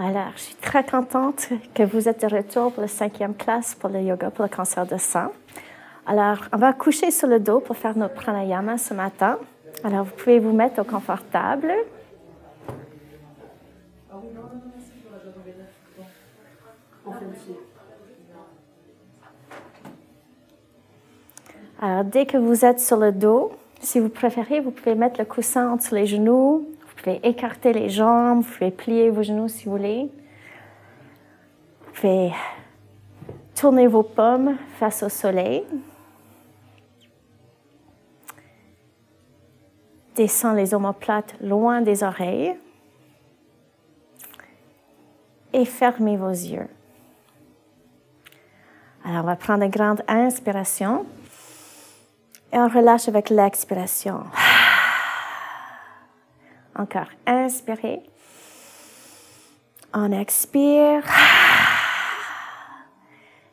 Alors, je suis très contente que vous êtes de retour pour la 5e classe pour le yoga pour le cancer de sang. Alors, on va coucher sur le dos pour faire notre pranayama ce matin. Alors, vous pouvez vous mettre au confortable. Alors, dès que vous êtes sur le dos, si vous préférez, vous pouvez mettre le coussin entre les genoux. Vous pouvez écarter les jambes, vous pouvez plier vos genoux si vous voulez. Vous pouvez tourner vos paumes face au soleil. Descends les omoplates loin des oreilles. Et fermez vos yeux. Alors, on va prendre une grande inspiration. Et on relâche avec l'expiration. Encore, inspirez. On expire.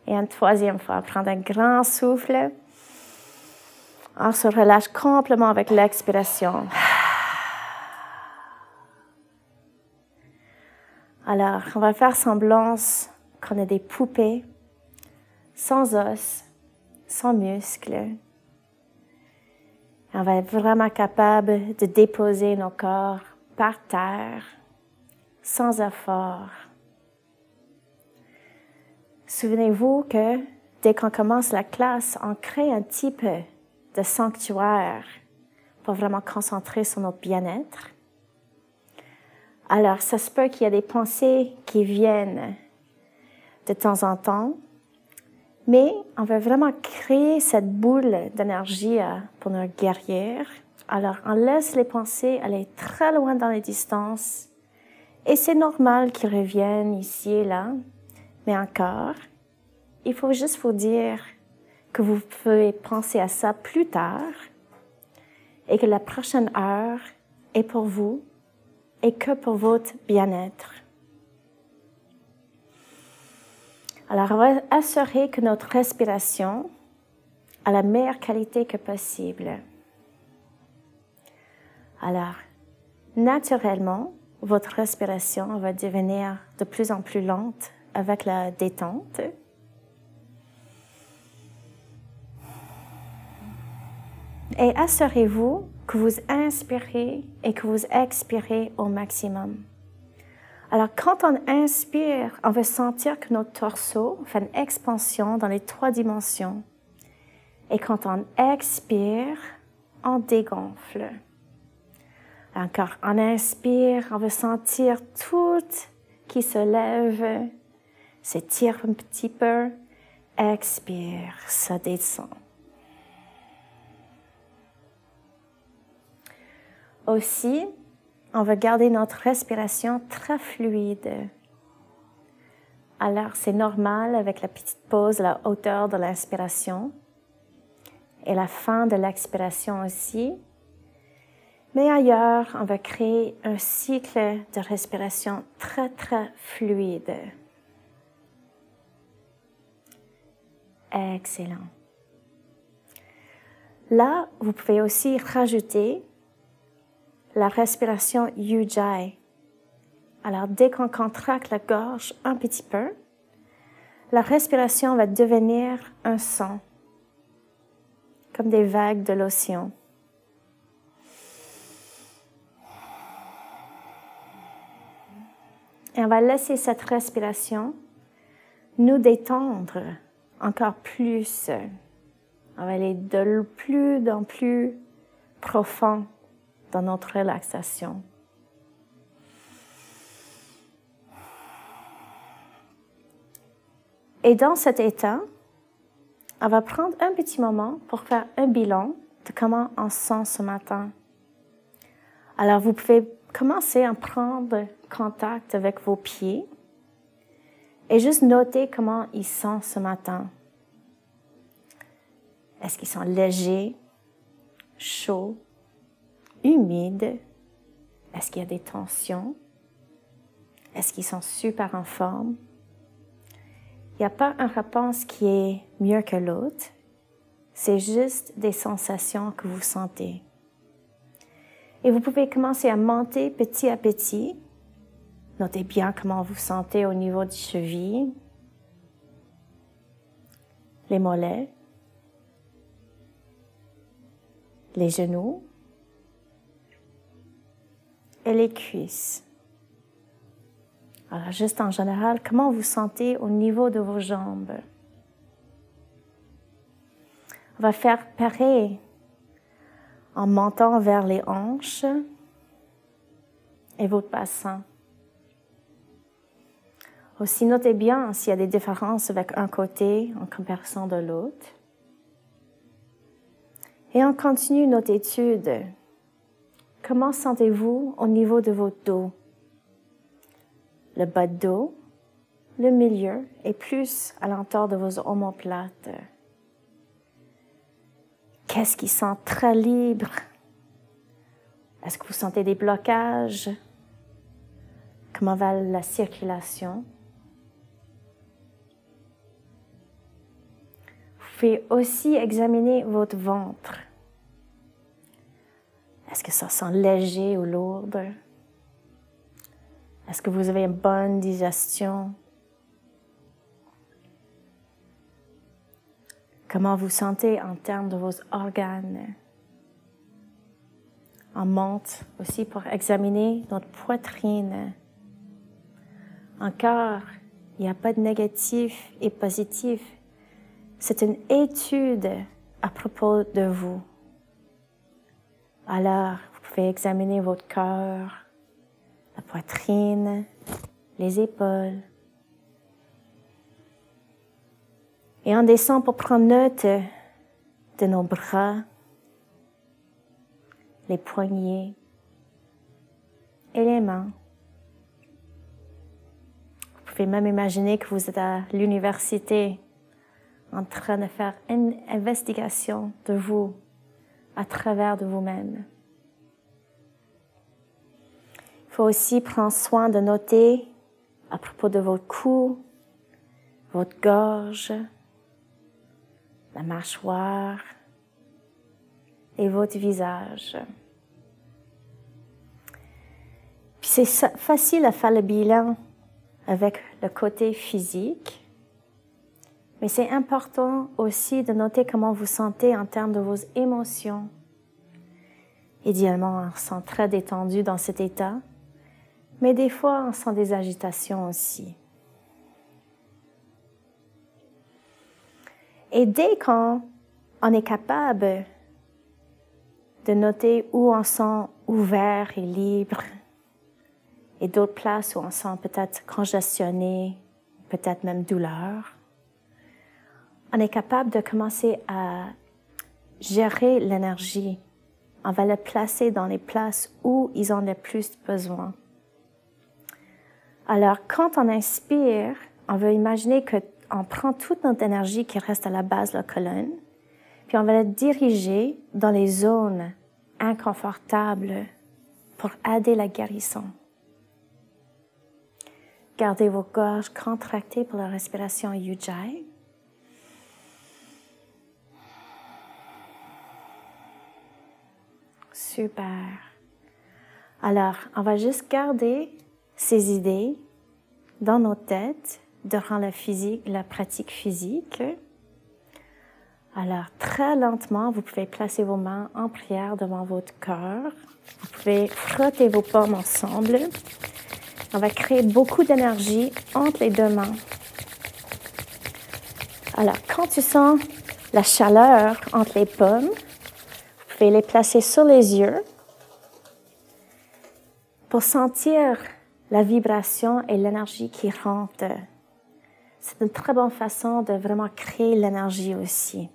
Et une troisième fois, prendre un grand souffle. On se relâche complètement avec l'expiration. Alors, on va faire semblance qu'on est des poupées, sans os, sans muscles. On va être vraiment capable de déposer nos corps par terre, sans effort. Souvenez-vous que dès qu'on commence la classe, on crée un type de sanctuaire pour vraiment concentrer sur notre bien-être. Alors, ça se peut qu'il y ait des pensées qui viennent de temps en temps, mais on veut vraiment créer cette boule d'énergie pour nos guerrières. Alors, on laisse les pensées aller très loin dans les distances. Et c'est normal qu'ils reviennent ici et là. Mais encore, il faut juste vous dire que vous pouvez penser à ça plus tard et que la prochaine heure est pour vous et que pour votre bien-être. Alors, on va assurer que notre respiration a la meilleure qualité que possible. Alors, naturellement, votre respiration va devenir de plus en plus lente avec la détente. Et assurez-vous que vous inspirez et que vous expirez au maximum. Alors, quand on inspire, on va sentir que notre torseau fait une expansion dans les 3 dimensions. Et quand on expire, on dégonfle. Encore, on inspire, on va sentir tout qui se lève, s'étire un petit peu. Expire, ça descend. Aussi, on va garder notre respiration très fluide. Alors, c'est normal avec la petite pause, la hauteur de l'inspiration et la fin de l'expiration aussi. Mais ailleurs, on va créer un cycle de respiration très, très fluide. Excellent. Là, vous pouvez aussi rajouter la respiration Ujjayi. Alors, dès qu'on contracte la gorge un petit peu, la respiration va devenir un son, comme des vagues de l'océan. Et on va laisser cette respiration nous détendre encore plus. On va aller de plus en plus profond dans notre relaxation. Et dans cet état, on va prendre un petit moment pour faire un bilan de comment on se sent ce matin. Alors, vous pouvez commencer à prendre contact avec vos pieds et juste noter comment ils sont ce matin. Est-ce qu'ils sont légers, chauds, humides? Est-ce qu'il y a des tensions? Est-ce qu'ils sont super en forme? Il n'y a pas une réponse qui est mieux que l'autre. C'est juste des sensations que vous sentez. Et vous pouvez commencer à monter petit à petit Notez bien comment vous sentez au niveau des chevilles, les mollets, les genoux et les cuisses. Alors, juste en général, comment vous sentez au niveau de vos jambes? On va faire pareil en montant vers les hanches et votre bassin. Aussi, notez bien s'il y a des différences avec un côté en comparaison de l'autre. Et on continue notre étude. Comment sentez-vous au niveau de votre dos? Le bas de dos, le milieu et plus à l'entour de vos omoplates. Qu'est-ce qui sent très libre? Est-ce que vous sentez des blocages? Comment va la circulation? Vous pouvez aussi examiner votre ventre. Est-ce que ça sent léger ou lourd? Est-ce que vous avez une bonne digestion? Comment vous sentez en termes de vos organes? On monte aussi pour examiner notre poitrine. Encore, il n'y a pas de négatif et positif. C'est une étude à propos de vous. Alors, vous pouvez examiner votre cœur, la poitrine, les épaules. Et on descend pour prendre note de nos bras, les poignets et les mains. Vous pouvez même imaginer que vous êtes à l'université en train de faire une investigation de vous à travers de vous-même. Il faut aussi prendre soin de noter à propos de votre cou, votre gorge, la mâchoire et votre visage. Puis c'est facile à faire le bilan avec le côté physique, mais c'est important aussi de noter comment vous sentez en termes de vos émotions. Idéalement, on se sent très détendu dans cet état, mais des fois, on sent des agitations aussi. Et dès qu'on est capable de noter où on sent ouvert et libre, et d'autres places où on sent peut-être congestionné, peut-être même douleur, on est capable de commencer à gérer l'énergie. On va la placer dans les places où ils ont le plus besoin. Alors, quand on inspire, on veut imaginer qu'on prend toute notre énergie qui reste à la base de la colonne, puis on va la diriger dans les zones inconfortables pour aider la guérison. Gardez vos gorges contractées pour la respiration Ujjayi. Super. Alors, on va juste garder ces idées dans nos têtes durant la pratique physique. Alors, très lentement, vous pouvez placer vos mains en prière devant votre cœur. Vous pouvez frotter vos paumes ensemble. On va créer beaucoup d'énergie entre les deux mains. Alors, quand tu sens la chaleur entre les paumes, vous pouvez les placer sur les yeux pour sentir la vibration et l'énergie qui rentre. C'est une très bonne façon de vraiment créer l'énergie aussi.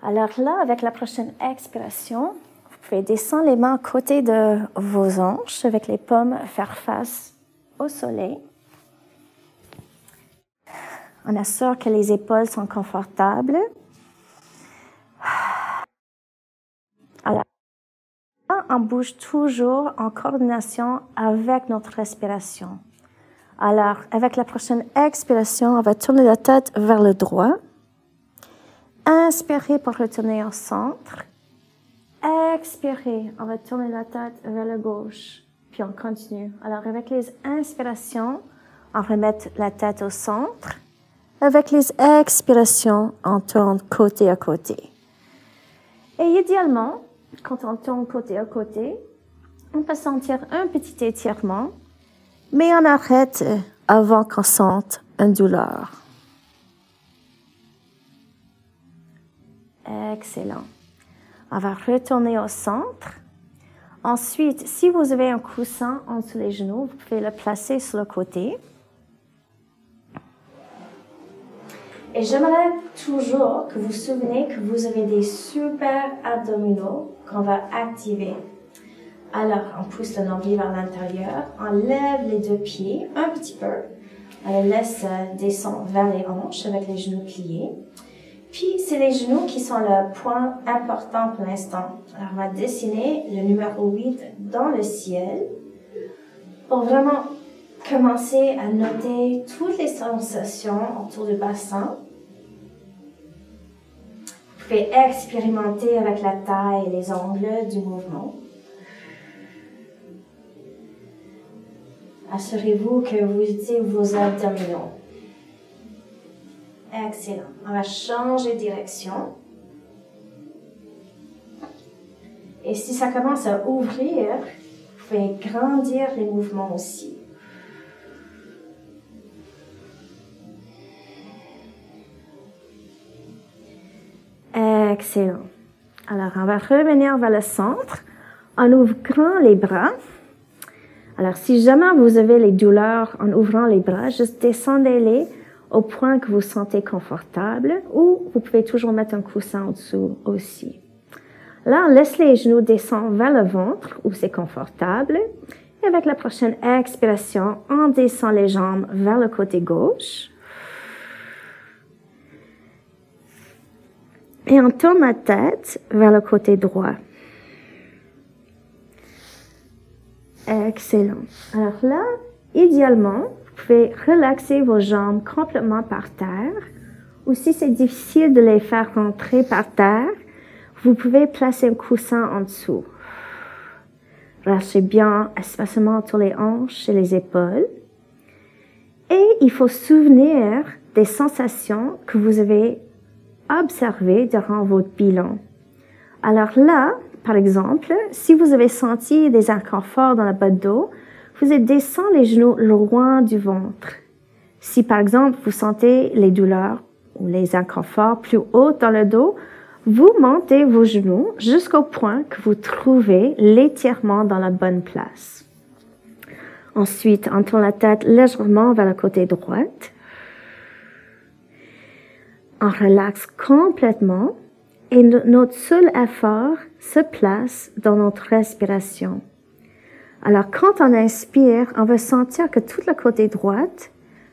Alors là, avec la prochaine expiration, vous pouvez descendre les mains à côté de vos hanches avec les paumes faire face au soleil. On assure que les épaules sont confortables. Alors, on bouge toujours en coordination avec notre respiration. Alors, avec la prochaine expiration, on va tourner la tête vers le droit. Inspirez pour retourner au centre. Expirez, on va tourner la tête vers la gauche. Puis on continue. Alors, avec les inspirations, on remet la tête au centre. Avec les expirations, on tourne côté à côté. Et idéalement, quand on tourne côté à côté, on peut sentir un petit étirement, mais on arrête avant qu'on sente une douleur. Excellent. On va retourner au centre. Ensuite, si vous avez un coussin entre les genoux, vous pouvez le placer sur le côté. Et j'aimerais toujours que vous vous souvenez que vous avez des super abdominaux qu'on va activer. Alors, on pousse le nombril vers l'intérieur, on lève les deux pieds un petit peu, on les laisse descendre vers les hanches avec les genoux pliés. Puis, c'est les genoux qui sont le point important pour l'instant. Alors, on va dessiner le numéro 8 dans le ciel pour vraiment commencer à noter toutes les sensations autour du bassin. Vous pouvez expérimenter avec la taille et les angles du mouvement. Assurez-vous que vous utilisez vos abdominaux. Excellent. On va changer de direction. Et si ça commence à ouvrir, vous pouvez grandir les mouvements aussi. Excellent. Alors, on va revenir vers le centre en ouvrant les bras. Alors, si jamais vous avez les douleurs en ouvrant les bras, juste descendez-les au point que vous sentez confortable ou vous pouvez toujours mettre un coussin en dessous aussi. Là, on laisse les genoux descendre vers le ventre où c'est confortable. Et avec la prochaine expiration, on descend les jambes vers le côté gauche. Et on tourne la tête vers le côté droit. Excellent. Alors là, idéalement, vous pouvez relaxer vos jambes complètement par terre. Ou si c'est difficile de les faire rentrer par terre, vous pouvez placer un coussin en dessous. Relâchez bien, espacement entre les hanches et les épaules. Et il faut se souvenir des sensations que vous avez observées durant votre bilan. Alors là, par exemple, si vous avez senti des inconforts dans le bas de dos, vous descendez les genoux loin du ventre. Si par exemple vous sentez les douleurs ou les inconforts plus haut dans le dos, vous montez vos genoux jusqu'au point que vous trouvez l'étirement dans la bonne place. Ensuite, on tourne la tête légèrement vers le côté droit. On relaxe complètement et notre seul effort se place dans notre respiration. Alors, quand on inspire, on va sentir que tout le côté droit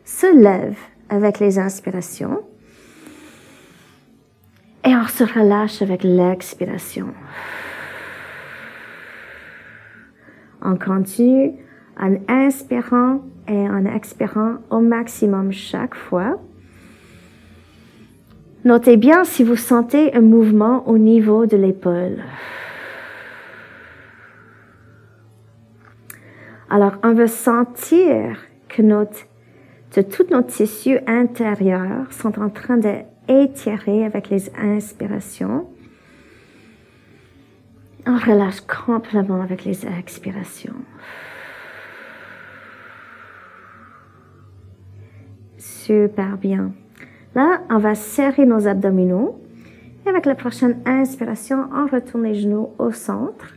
se lève avec les inspirations. Et on se relâche avec l'expiration. On continue en inspirant et en expirant au maximum chaque fois. Notez bien si vous sentez un mouvement au niveau de l'épaule. Alors, on veut sentir que tous nos tissus intérieurs sont en train d'étirer avec les inspirations. On relâche complètement avec les expirations. Super bien. Là, on va serrer nos abdominaux. Et avec la prochaine inspiration, on retourne les genoux au centre.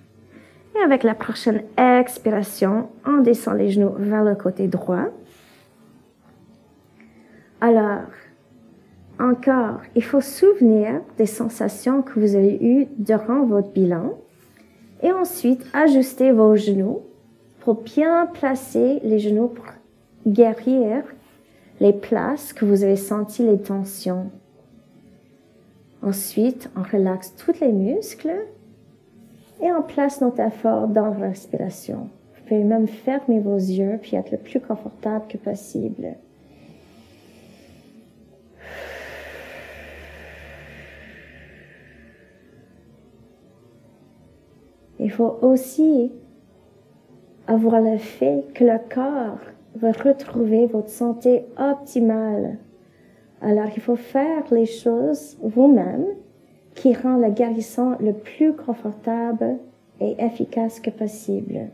Et avec la prochaine expiration, on descend les genoux vers le côté droit. Alors, encore, il faut se souvenir des sensations que vous avez eues durant votre bilan. Et ensuite, ajustez vos genoux pour bien placer les genoux pour guérir les places que vous avez senti les tensions. Ensuite, on relaxe tous les muscles et on place notre effort dans la respiration. Vous pouvez même fermer vos yeux puis être le plus confortable que possible. Il faut aussi avoir le fait que le corps va retrouver votre santé optimale. Alors, il faut faire les choses vous-même qui rend la guérison le plus confortable et efficace que possible.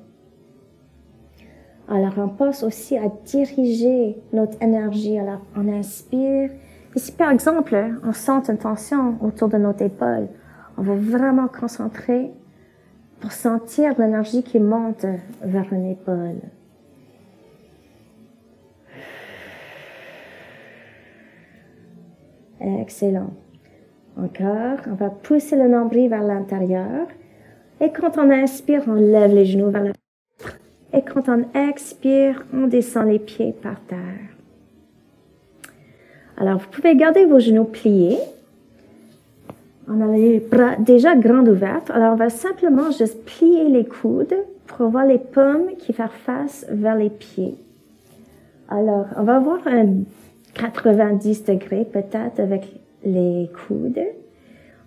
Alors, on passe aussi à diriger notre énergie. Alors, on inspire. Et si, par exemple, on sent une tension autour de notre épaule, on va vraiment concentrer pour sentir l'énergie qui monte vers une épaule. Excellent. Encore, on va pousser le nombril vers l'intérieur. Et quand on inspire, on lève les genoux vers le ventre. Et quand on expire, on descend les pieds par terre. Alors, vous pouvez garder vos genoux pliés. On a les bras déjà grands ouverts. Alors, on va simplement juste plier les coudes pour avoir les paumes qui font face vers les pieds. Alors, on va avoir un 90 degrés peut-être avec les coudes.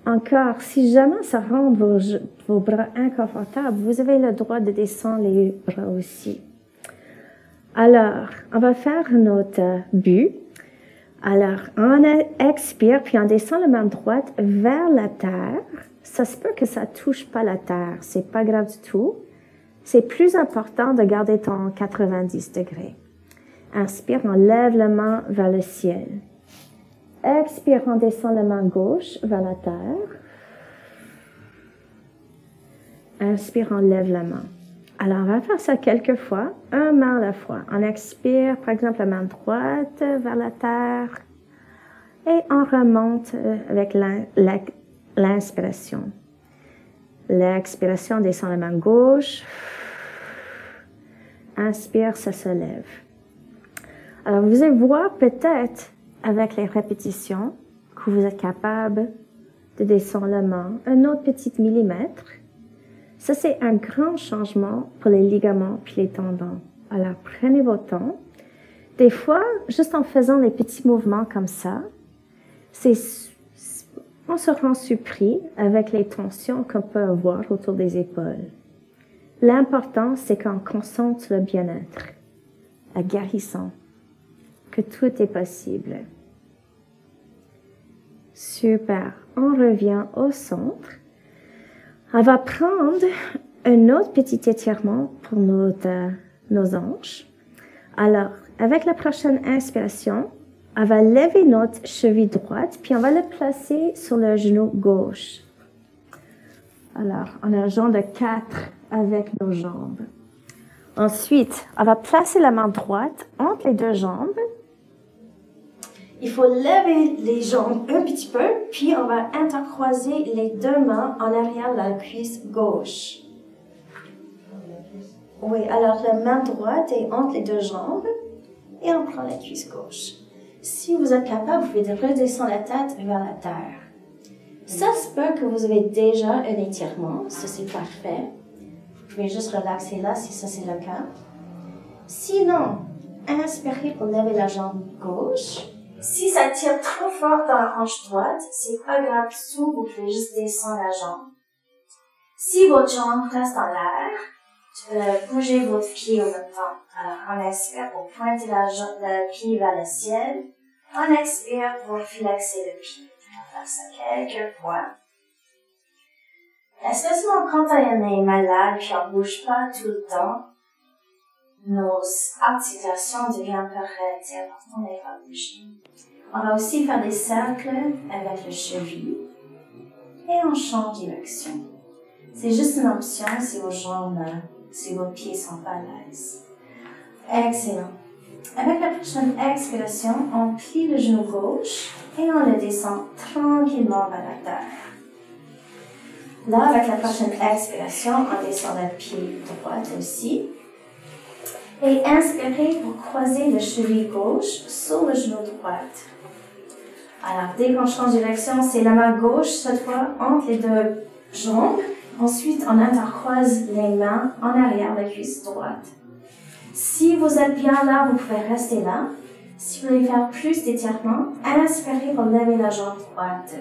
Encore, si jamais ça rend vos bras inconfortables, vous avez le droit de descendre les bras aussi. Alors, on va faire notre but. Alors, on expire, puis on descend la main droite vers la terre. Ça se peut que ça touche pas la terre, c'est pas grave du tout. C'est plus important de garder ton 90 degrés. Inspire, on lève la main vers le ciel. Expire, on descend la main gauche vers la terre. Inspire, on lève la main. Alors, on va faire ça quelques fois, un main à la fois. On expire, par exemple, la main droite vers la terre. Et on remonte avec l'inspiration. L'expiration descend la main gauche. Inspire, ça se lève. Alors, vous allez voir peut-être, avec les répétitions, que vous êtes capable de descendre la main un autre petit millimètre. Ça, c'est un grand changement pour les ligaments puis les tendons. Alors, prenez votre temps. Des fois, juste en faisant les petits mouvements comme ça, on se rend surpris avec les tensions qu'on peut avoir autour des épaules. L'important, c'est qu'on concentre le bien-être, la guérison, que tout est possible. Super. On revient au centre. On va prendre un autre petit étirement pour nos hanches. Alors, avec la prochaine inspiration, on va lever notre cheville droite, puis on va le placer sur le genou gauche. Alors, on a un genre de 4 avec nos jambes. Ensuite, on va placer la main droite entre les deux jambes. Il faut lever les jambes un petit peu, puis on va intercroiser les deux mains en arrière de la cuisse gauche. Oui, alors la main droite est entre les deux jambes et on prend la cuisse gauche. Si vous êtes capable, vous pouvez redescendre la tête vers la terre. Ça se peut que vous avez déjà un étirement, ça c'est parfait. Vous pouvez juste relaxer là si ça c'est le cas. Sinon, inspirez pour lever la jambe gauche. Si ça tire trop fort dans la hanche droite, c'est pas grave du tout, vous pouvez juste descendre la jambe. Si votre jambe reste en l'air, bougez votre pied en même temps. Alors, on inspire pour pointer le pied vers le ciel. On expire pour flexer le pied. On va faire ça quelques fois. Especiellement quand on est malade et on ne bouge pas tout le temps, nos articulations deviennent peu raides. C'est important de pas bouger. On va aussi faire des cercles avec le cheville et on change de direction. C'est juste une option si vos pieds sont pas à l'aise. Excellent. Avec la prochaine expiration, on plie le genou gauche et on le descend tranquillement vers la terre. Là, avec la prochaine expiration, on descend le pied droit aussi. Et inspirez pour croiser le cheville gauche sur le genou droit. Alors, dès qu'on change de direction, c'est la main gauche, cette fois, entre les deux jambes. Ensuite, on intercroise les mains en arrière de la cuisse droite. Si vous êtes bien là, vous pouvez rester là. Si vous voulez faire plus d'étirement, inspirez pour lever la jambe droite.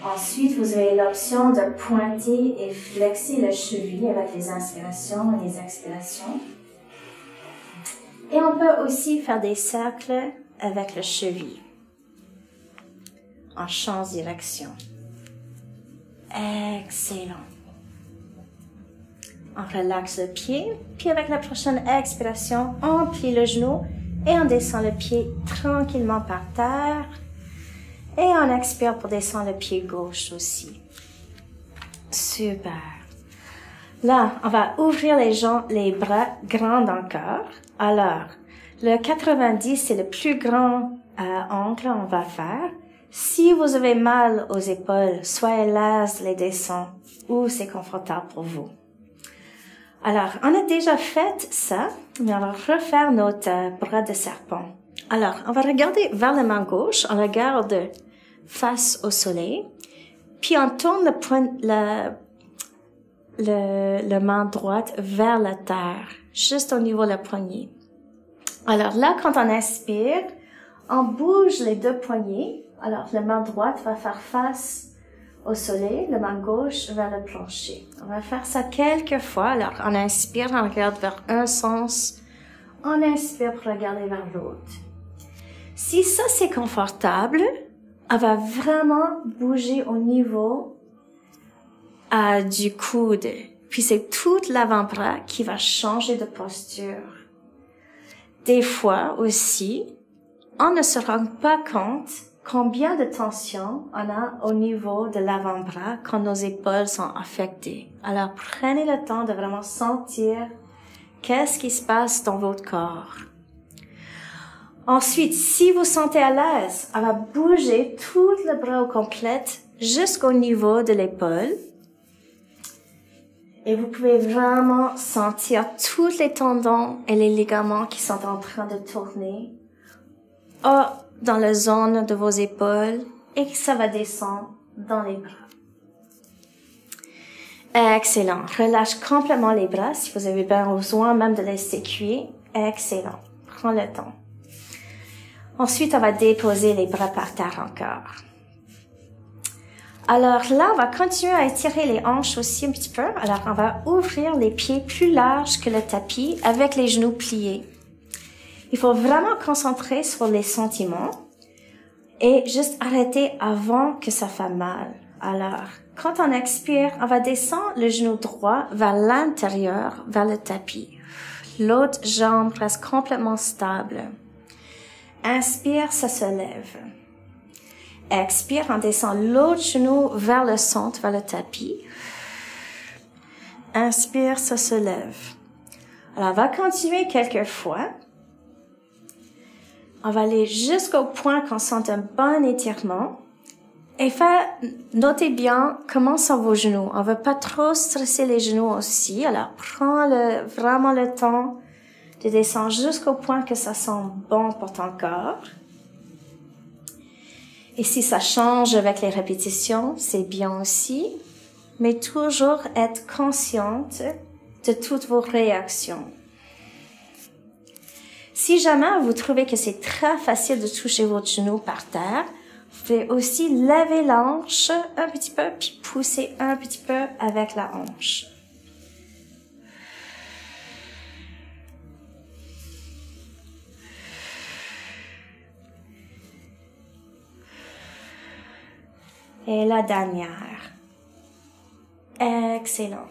Ensuite, vous avez l'option de pointer et flexer le cheville avec les inspirations et les expirations. Et on peut aussi faire des cercles avec le cheville en change de direction. Excellent. On relaxe le pied, puis avec la prochaine expiration, on plie le genou et on descend le pied tranquillement par terre. Et on expire pour descendre le pied gauche aussi. Super. Là, on va ouvrir les bras grands encore. Alors, le 90, c'est le plus grand angle on va faire. Si vous avez mal aux épaules, soyez l'aise de les descendre où c'est confortable pour vous. Alors, on a déjà fait ça, mais on va refaire notre bras de serpent. Alors, on va regarder vers la main gauche, on regarde face au soleil, puis on tourne la main droite vers la terre, juste au niveau de la poignée. Alors là, quand on inspire, on bouge les deux poignets. Alors, la main droite va faire face au soleil, la main gauche vers le plancher. On va faire ça quelques fois. Alors, on inspire, on regarde vers un sens. On inspire pour regarder vers l'autre. Si ça, c'est confortable, on va vraiment bouger au niveau du coude. Puis c'est tout l'avant-bras qui va changer de posture. Des fois aussi, on ne se rend pas compte combien de tension on a au niveau de l'avant-bras quand nos épaules sont affectées. Alors prenez le temps de vraiment sentir qu'est-ce qui se passe dans votre corps. Ensuite, si vous sentez à l'aise, on va bouger tout le bras au complet jusqu'au niveau de l'épaule. Et vous pouvez vraiment sentir tous les tendons et les ligaments qui sont en train de tourner dans la zone de vos épaules et que ça va descendre dans les bras. Excellent. Relâche complètement les bras si vous avez besoin même de les écuyer. Excellent. Prends le temps. Ensuite, on va déposer les bras par terre encore. Alors là, on va continuer à étirer les hanches aussi un petit peu. Alors, on va ouvrir les pieds plus larges que le tapis avec les genoux pliés. Il faut vraiment concentrer sur les sentiments et juste arrêter avant que ça fasse mal. Alors, quand on expire, on va descendre le genou droit vers l'intérieur, vers le tapis. L'autre jambe reste complètement stable. Inspire, ça se lève. Expire, on descend l'autre genou vers le centre, vers le tapis. Inspire, ça se lève. Alors, on va continuer quelques fois. On va aller jusqu'au point qu'on sent un bon étirement. Et notez bien comment sont vos genoux. On ne veut pas trop stresser les genoux aussi. Alors, prends vraiment le temps de descendre jusqu'au point que ça sent bon pour ton corps. Et si ça change avec les répétitions, c'est bien aussi. Mais toujours être consciente de toutes vos réactions. Si jamais vous trouvez que c'est très facile de toucher votre genou par terre, vous pouvez aussi lever la hanche un petit peu, puis pousser un petit peu avec la hanche. Et la dernière. Excellent.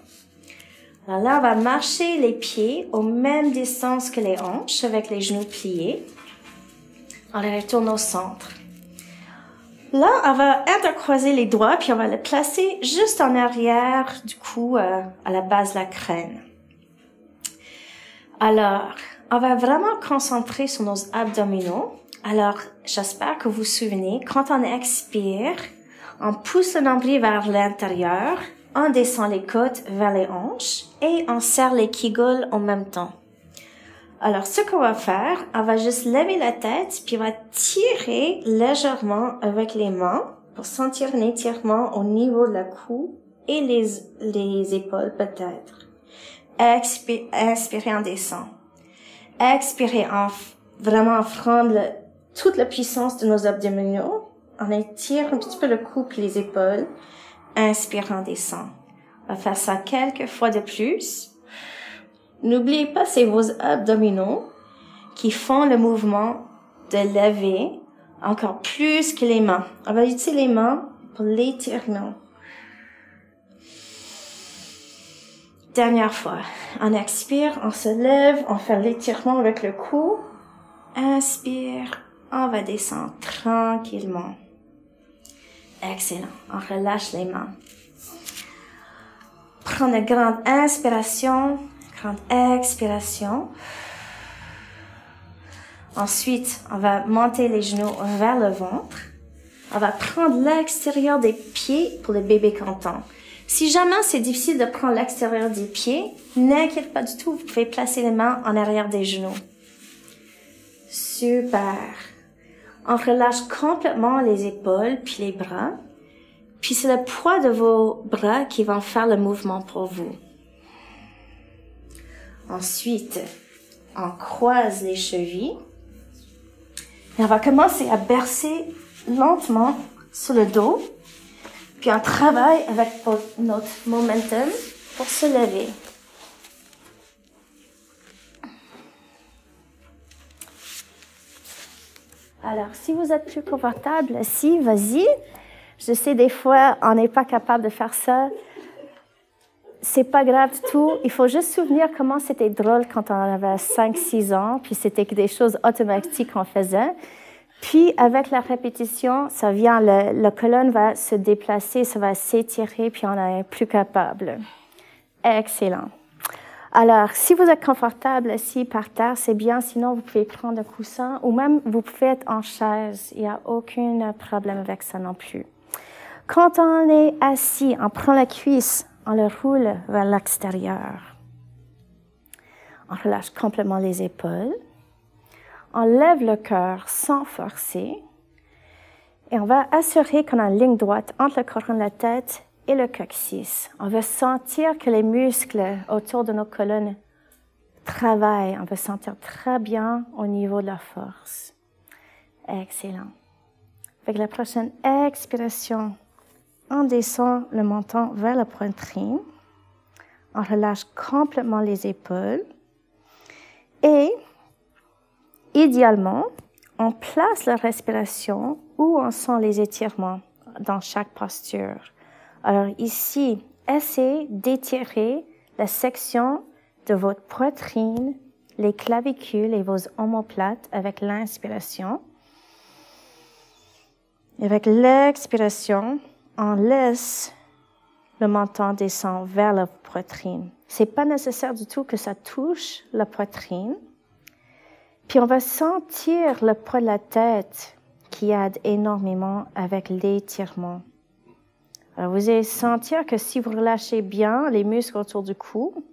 Alors là, on va marcher les pieds aux mêmes distances que les hanches avec les genoux pliés. On les retourne au centre. Là, on va intercroiser les doigts puis on va les placer juste en arrière du cou à la base de la crâne. Alors, on va vraiment concentrer sur nos abdominaux. Alors, j'espère que vous vous souvenez, quand on expire, on pousse le nombril vers l'intérieur, on descend les côtes vers les hanches et on serre les kegels en même temps. Alors, ce qu'on va faire, on va juste lever la tête puis on va tirer légèrement avec les mains pour sentir un étirement au niveau de la cou et les épaules peut-être. Inspirez, on descend. Expirez, vraiment prendre toute la puissance de nos abdominaux On étire un petit peu le cou et les épaules. Inspire, on descend. On va faire ça quelques fois de plus. N'oubliez pas, c'est vos abdominaux qui font le mouvement de lever encore plus que les mains. On va utiliser les mains pour l'étirement. Dernière fois. On expire, on se lève, on fait l'étirement avec le cou. Inspire, on va descendre tranquillement. Excellent. On relâche les mains. Prends une grande inspiration, grande expiration. Ensuite, on va monter les genoux vers le ventre. On va prendre l'extérieur des pieds pour le bébé canton. Si jamais c'est difficile de prendre l'extérieur des pieds, n'inquiète pas du tout, vous pouvez placer les mains en arrière des genoux. Super. On relâche complètement les épaules puis les bras. Puis c'est le poids de vos bras qui va faire le mouvement pour vous. Ensuite, on croise les chevilles. Et on va commencer à bercer lentement sur le dos. Puis on travaille avec notre momentum pour se lever. Alors, si vous êtes plus confortable assis, vas-y. Je sais, des fois, on n'est pas capable de faire ça. C'est pas grave du tout. Il faut juste se souvenir comment c'était drôle quand on avait 5-6 ans, puis c'était des choses automatiques qu'on faisait. Puis, avec la répétition, ça vient, la colonne va se déplacer, ça va s'étirer, puis on est plus capable. Excellent. Alors, si vous êtes confortable assis par terre, c'est bien. Sinon, vous pouvez prendre un coussin ou même vous pouvez être en chaise. Il n'y a aucun problème avec ça non plus. Quand on est assis, on prend la cuisse, on le roule vers l'extérieur. On relâche complètement les épaules. On lève le cœur sans forcer. Et on va assurer qu'on a une ligne droite entre le coron de la tête et le coccyx. On va sentir que les muscles autour de nos colonnes travaillent. On va sentir très bien au niveau de la force. Excellent. Avec la prochaine expiration, on descend le menton vers la poitrine. On relâche complètement les épaules. Et, idéalement, on place la respiration où on sent les étirements dans chaque posture. Alors ici, essayez d'étirer la section de votre poitrine, les clavicules et vos omoplates avec l'inspiration. Avec l'expiration, on laisse le menton descendre vers la poitrine. C'est pas nécessaire du tout que ça touche la poitrine. Puis on va sentir le poids de la tête qui aide énormément avec l'étirement. Alors vous allez sentir que si vous relâchez bien les muscles autour du cou,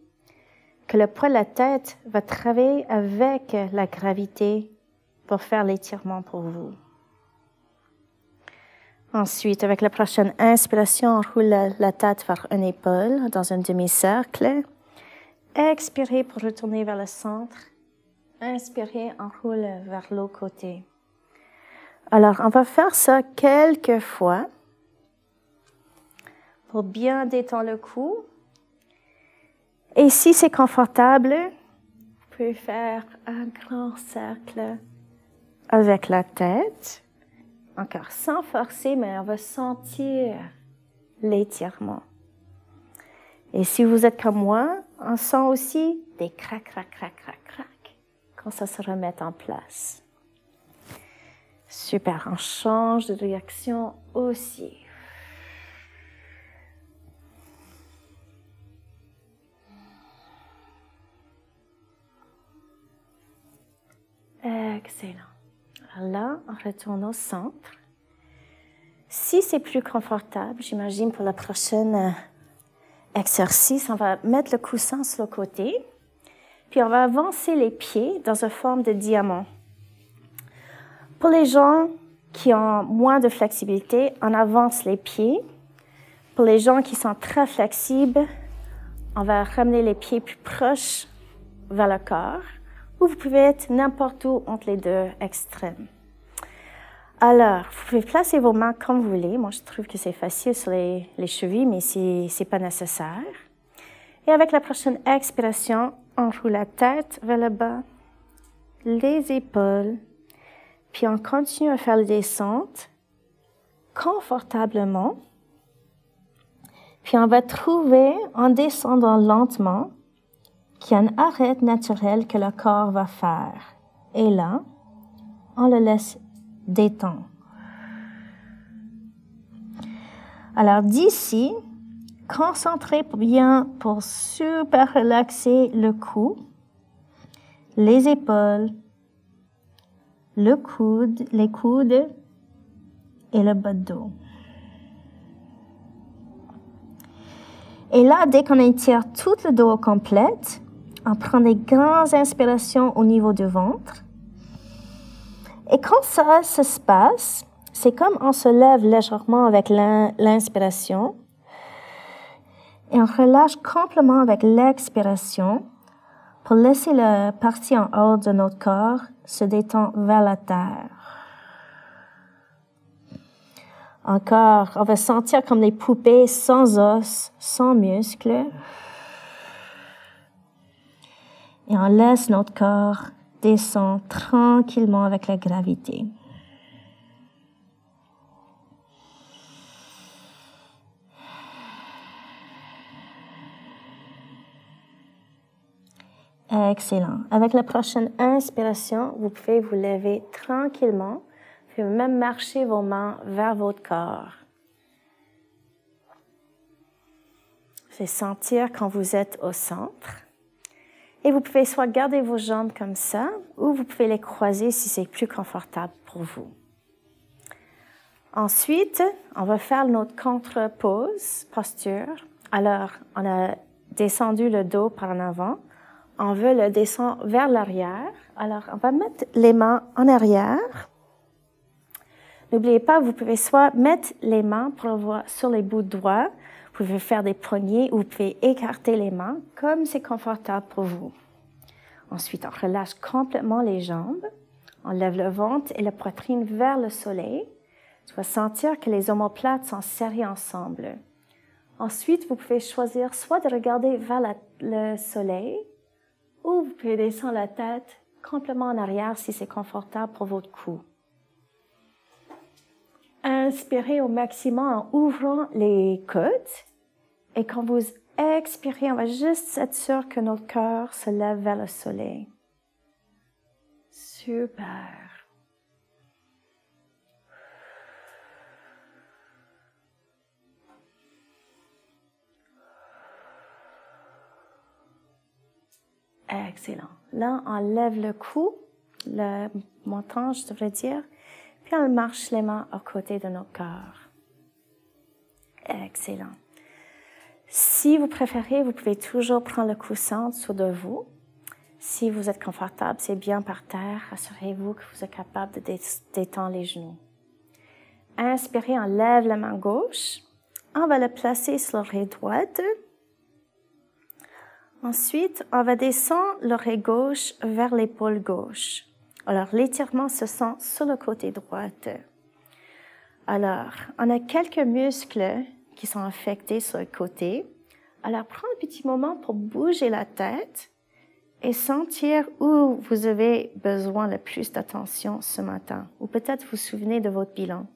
que le poids de la tête va travailler avec la gravité pour faire l'étirement pour vous. Ensuite, avec la prochaine inspiration, on roule la tête vers une épaule dans un demi-cercle. Expirez pour retourner vers le centre. Inspirez, on roule vers l'autre côté. Alors, on va faire ça quelques fois pour bien détendre le cou. Et si c'est confortable, vous pouvez faire un grand cercle avec la tête. Encore sans forcer, mais on va sentir l'étirement. Et si vous êtes comme moi, on sent aussi des crac, crac, crac, crac, crac, quand ça se remet en place. Super, on change de direction aussi. Excellent. Alors là, on retourne au centre. Si c'est plus confortable, j'imagine pour le prochain exercice, on va mettre le coussin sur le côté, puis on va avancer les pieds dans une forme de diamant. Pour les gens qui ont moins de flexibilité, on avance les pieds. Pour les gens qui sont très flexibles, on va ramener les pieds plus proches vers le corps, ou vous pouvez être n'importe où entre les deux extrêmes. Alors, vous pouvez placer vos mains comme vous voulez. Moi, je trouve que c'est facile sur les chevilles, mais c'est pas nécessaire. Et avec la prochaine expiration, on roule la tête vers le bas, les épaules, puis on continue à faire la descente confortablement. Puis on va trouver, en descendant lentement, qu'il y a un arrêt naturel que le corps va faire. Et là, on le laisse détendre. Alors d'ici, concentrez bien pour super relaxer le cou, les épaules, le coude, les coudes et le bas de dos. Et là, dès qu'on étire tout le dos au complet, on prend des grandes inspirations au niveau du ventre. Et quand ça se passe, c'est comme on se lève légèrement avec l'inspiration et on relâche complètement avec l'expiration pour laisser la partie en haut de notre corps se détendre vers la terre. Encore, on va sentir comme des poupées sans os, sans muscles. Et on laisse notre corps descendre tranquillement avec la gravité. Excellent. Avec la prochaine inspiration, vous pouvez vous lever tranquillement, puis même marcher vos mains vers votre corps. C'est sentir quand vous êtes au centre. Et vous pouvez soit garder vos jambes comme ça, ou vous pouvez les croiser si c'est plus confortable pour vous. Ensuite, on va faire notre contre-pose, posture. Alors, on a descendu le dos par en avant. On veut le descendre vers l'arrière. Alors, on va mettre les mains en arrière. N'oubliez pas, vous pouvez soit mettre les mains sur les bouts droits, vous pouvez faire des poignées ou vous pouvez écarter les mains comme c'est confortable pour vous. Ensuite, on relâche complètement les jambes. On lève le ventre et la poitrine vers le soleil. Tu vas sentir que les omoplates sont serrées ensemble. Ensuite, vous pouvez choisir soit de regarder vers le soleil ou vous pouvez descendre la tête complètement en arrière si c'est confortable pour votre cou. Inspirez au maximum en ouvrant les côtes. Et quand vous expirez, on va juste être sûr que notre cœur se lève vers le soleil. Super. Excellent. Là, on lève le cou, le menton, je devrais dire, puis on marche les mains à côté de notre corps. Excellent. Si vous préférez, vous pouvez toujours prendre le coussin en dessous de vous. Si vous êtes confortable, c'est bien par terre. Assurez-vous que vous êtes capable de détendre les genoux. Inspirez, on lève la main gauche. On va la placer sur l'oreille droite. Ensuite, on va descendre l'oreille gauche vers l'épaule gauche. Alors, l'étirement se sent sur le côté droit. Alors, on a quelques muscles qui sont affectés sur le côté. Alors, prenez un petit moment pour bouger la tête et sentir où vous avez besoin le plus d'attention ce matin. Ou peut-être vous souvenez de votre bilan.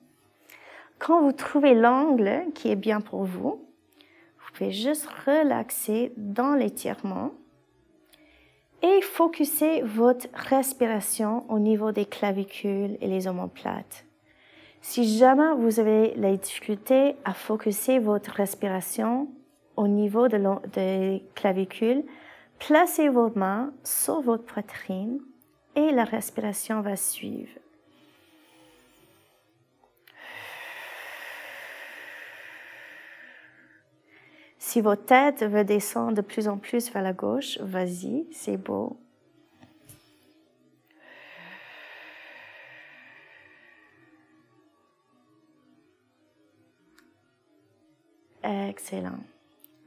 Quand vous trouvez l'angle qui est bien pour vous, vous pouvez juste relaxer dans l'étirement et focuser votre respiration au niveau des clavicules et les omoplates. Si jamais vous avez la difficulté à focuser votre respiration au niveau des clavicules, placez vos mains sur votre poitrine et la respiration va suivre. Si votre tête veut descendre de plus en plus vers la gauche, vas-y, c'est beau. Excellent.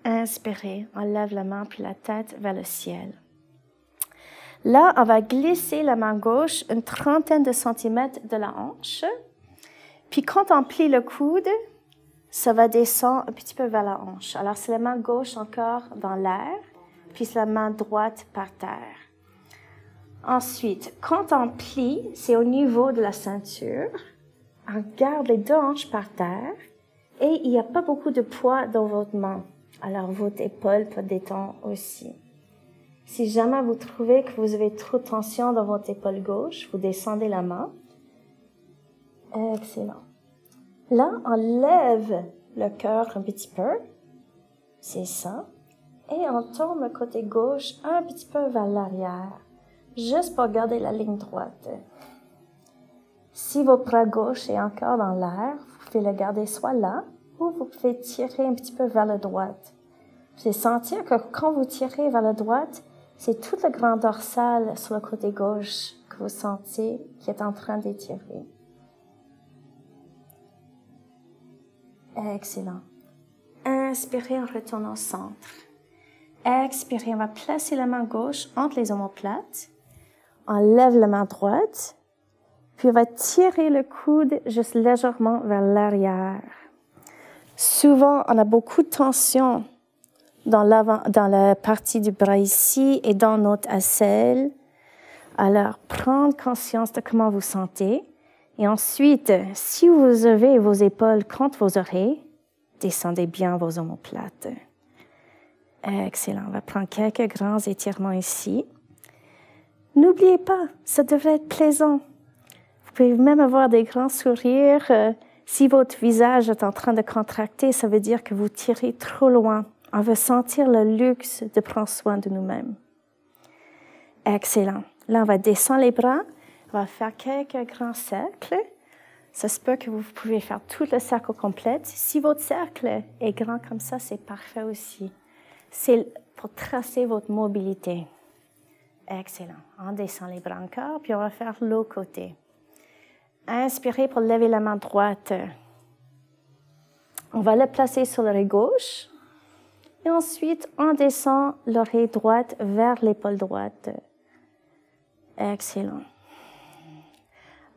Inspirez, on lève la main puis la tête vers le ciel. Là, on va glisser la main gauche une trentaine de centimètres de la hanche. Puis quand on plie le coude, ça va descendre un petit peu vers la hanche. Alors, c'est la main gauche encore dans l'air, puis c'est la main droite par terre. Ensuite, quand on plie, c'est au niveau de la ceinture. On garde les deux hanches par terre et il n'y a pas beaucoup de poids dans votre main. Alors, votre épaule peut détendre aussi. Si jamais vous trouvez que vous avez trop de tension dans votre épaule gauche, vous descendez la main. Excellent. Là, on lève le cœur un petit peu. C'est ça. Et on tourne le côté gauche un petit peu vers l'arrière, juste pour garder la ligne droite. Si votre bras gauche est encore dans l'air, vous pouvez le garder soit là, ou vous pouvez tirer un petit peu vers la droite. Vous allez sentir que quand vous tirez vers la droite, c'est toute le grand dorsal sur le côté gauche que vous sentez qui est en train d'étirer. Excellent. Inspirez, on retourne au centre. Expirez, on va placer la main gauche entre les omoplates. On lève la main droite. Puis on va tirer le coude juste légèrement vers l'arrière. Souvent, on a beaucoup de tension dans la partie du bras ici et dans notre aisselle. Alors, prendre conscience de comment vous sentez. Et ensuite, si vous avez vos épaules contre vos oreilles, descendez bien vos omoplates. Excellent. On va prendre quelques grands étirements ici. N'oubliez pas, ça devrait être plaisant. Vous pouvez même avoir des grands sourires. Si votre visage est en train de contracter, ça veut dire que vous tirez trop loin. On veut sentir le luxe de prendre soin de nous-mêmes. Excellent. Là, on va descendre les bras. On va faire quelques grands cercles. Ça se peut que vous pouvez faire tout le cercle complet. Si votre cercle est grand comme ça, c'est parfait aussi. C'est pour tracer votre mobilité. Excellent. On descend les bras encore, puis on va faire l'autre côté. Inspirez pour lever la main droite. On va la placer sur l'oreille gauche. Et ensuite, on descend l'oreille droite vers l'épaule droite. Excellent.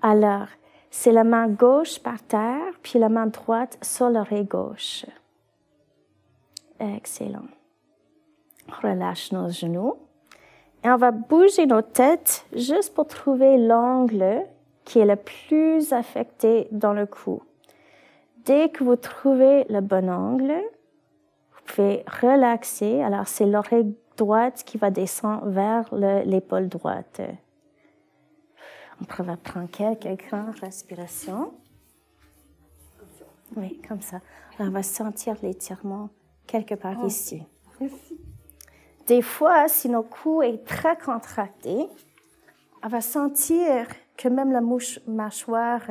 Alors, c'est la main gauche par terre, puis la main droite sur l'oreille gauche. Excellent. Relâche nos genoux. Et on va bouger nos têtes juste pour trouver l'angle qui est le plus affecté dans le cou. Dès que vous trouvez le bon angle, vous pouvez relaxer. Alors, c'est l'oreille droite qui va descendre vers l'épaule droite. On va prendre quelques grandes respirations. Oui, comme ça. Alors, on va sentir l'étirement quelque part ici. Merci. Des fois, si notre cou est très contracté, on va sentir que même la mâchoire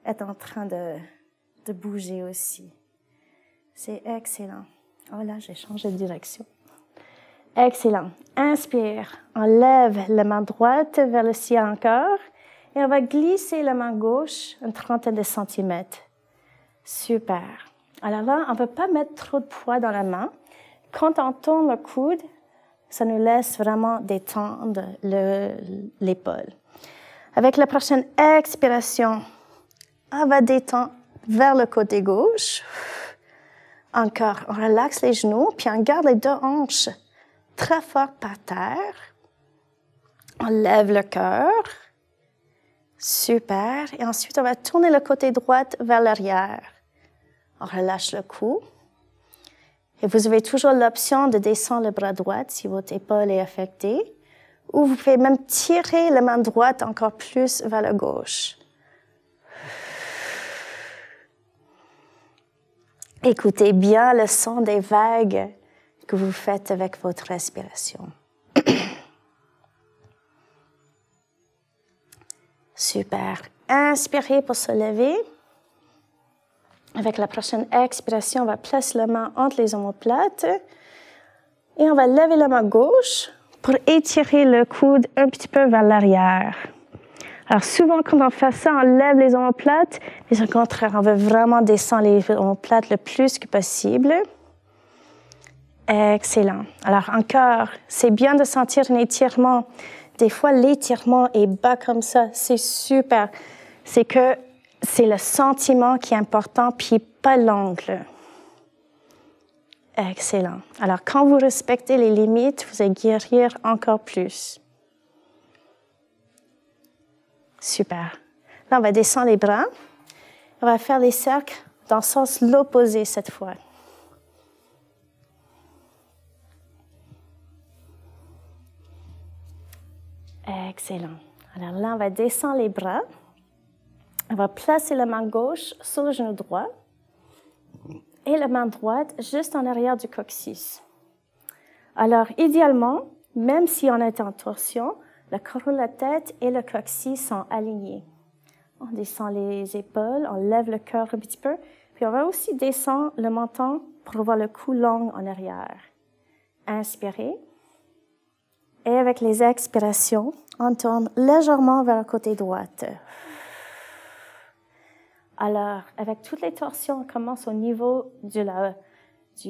est en train de bouger aussi. C'est excellent. Oh là, j'ai changé de direction. Excellent. Inspire. On lève la main droite vers le ciel encore et on va glisser la main gauche une trentaine de centimètres. Super. Alors là, on ne peut pas mettre trop de poids dans la main. Quand on tourne le coude, ça nous laisse vraiment détendre l'épaule. Avec la prochaine expiration, on va détendre vers le côté gauche. Encore, on relaxe les genoux, puis on garde les deux hanches très fort par terre. On lève le cœur. Super. Et ensuite, on va tourner le côté droit vers l'arrière. On relâche le cou. Et vous avez toujours l'option de descendre le bras droit si votre épaule est affectée. Ou vous pouvez même tirer la main droite encore plus vers la gauche. Écoutez bien le son des vagues que vous faites avec votre respiration. Super. Inspirez pour se lever. Avec la prochaine expiration, on va placer la main entre les omoplates et on va lever la main gauche pour étirer le coude un petit peu vers l'arrière. Alors souvent, quand on fait ça, on lève les omoplates, mais au contraire, on veut vraiment descendre les omoplates le plus que possible. Excellent. Alors encore, c'est bien de sentir un étirement. Des fois, l'étirement est bas comme ça, c'est super. C'est que c'est le sentiment qui est important, puis pas l'angle. Excellent. Alors, quand vous respectez les limites, vous allez guérir encore plus. Super. Là, on va descendre les bras. On va faire les cercles dans le sens l'opposé cette fois. Excellent. Alors là, on va descendre les bras. On va placer la main gauche sur le genou droit et la main droite juste en arrière du coccyx. Alors, idéalement, même si on est en torsion, la couronne de la tête et le coccyx sont alignés. On descend les épaules, on lève le cœur un petit peu, puis on va aussi descendre le menton pour avoir le cou long en arrière. Inspirez. Et avec les expirations, on tourne légèrement vers le côté droit. Alors, avec toutes les torsions, on commence au niveau du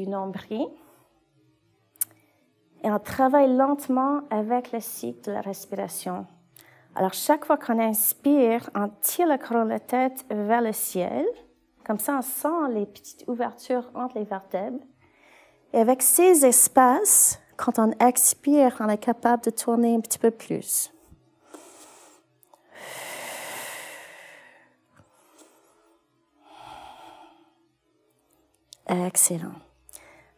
nombril. Et on travaille lentement avec le cycle de la respiration. Alors, chaque fois qu'on inspire, on tire le couronne de la tête vers le ciel. Comme ça, on sent les petites ouvertures entre les vertèbres. Et avec ces espaces, quand on expire, on est capable de tourner un petit peu plus. Excellent.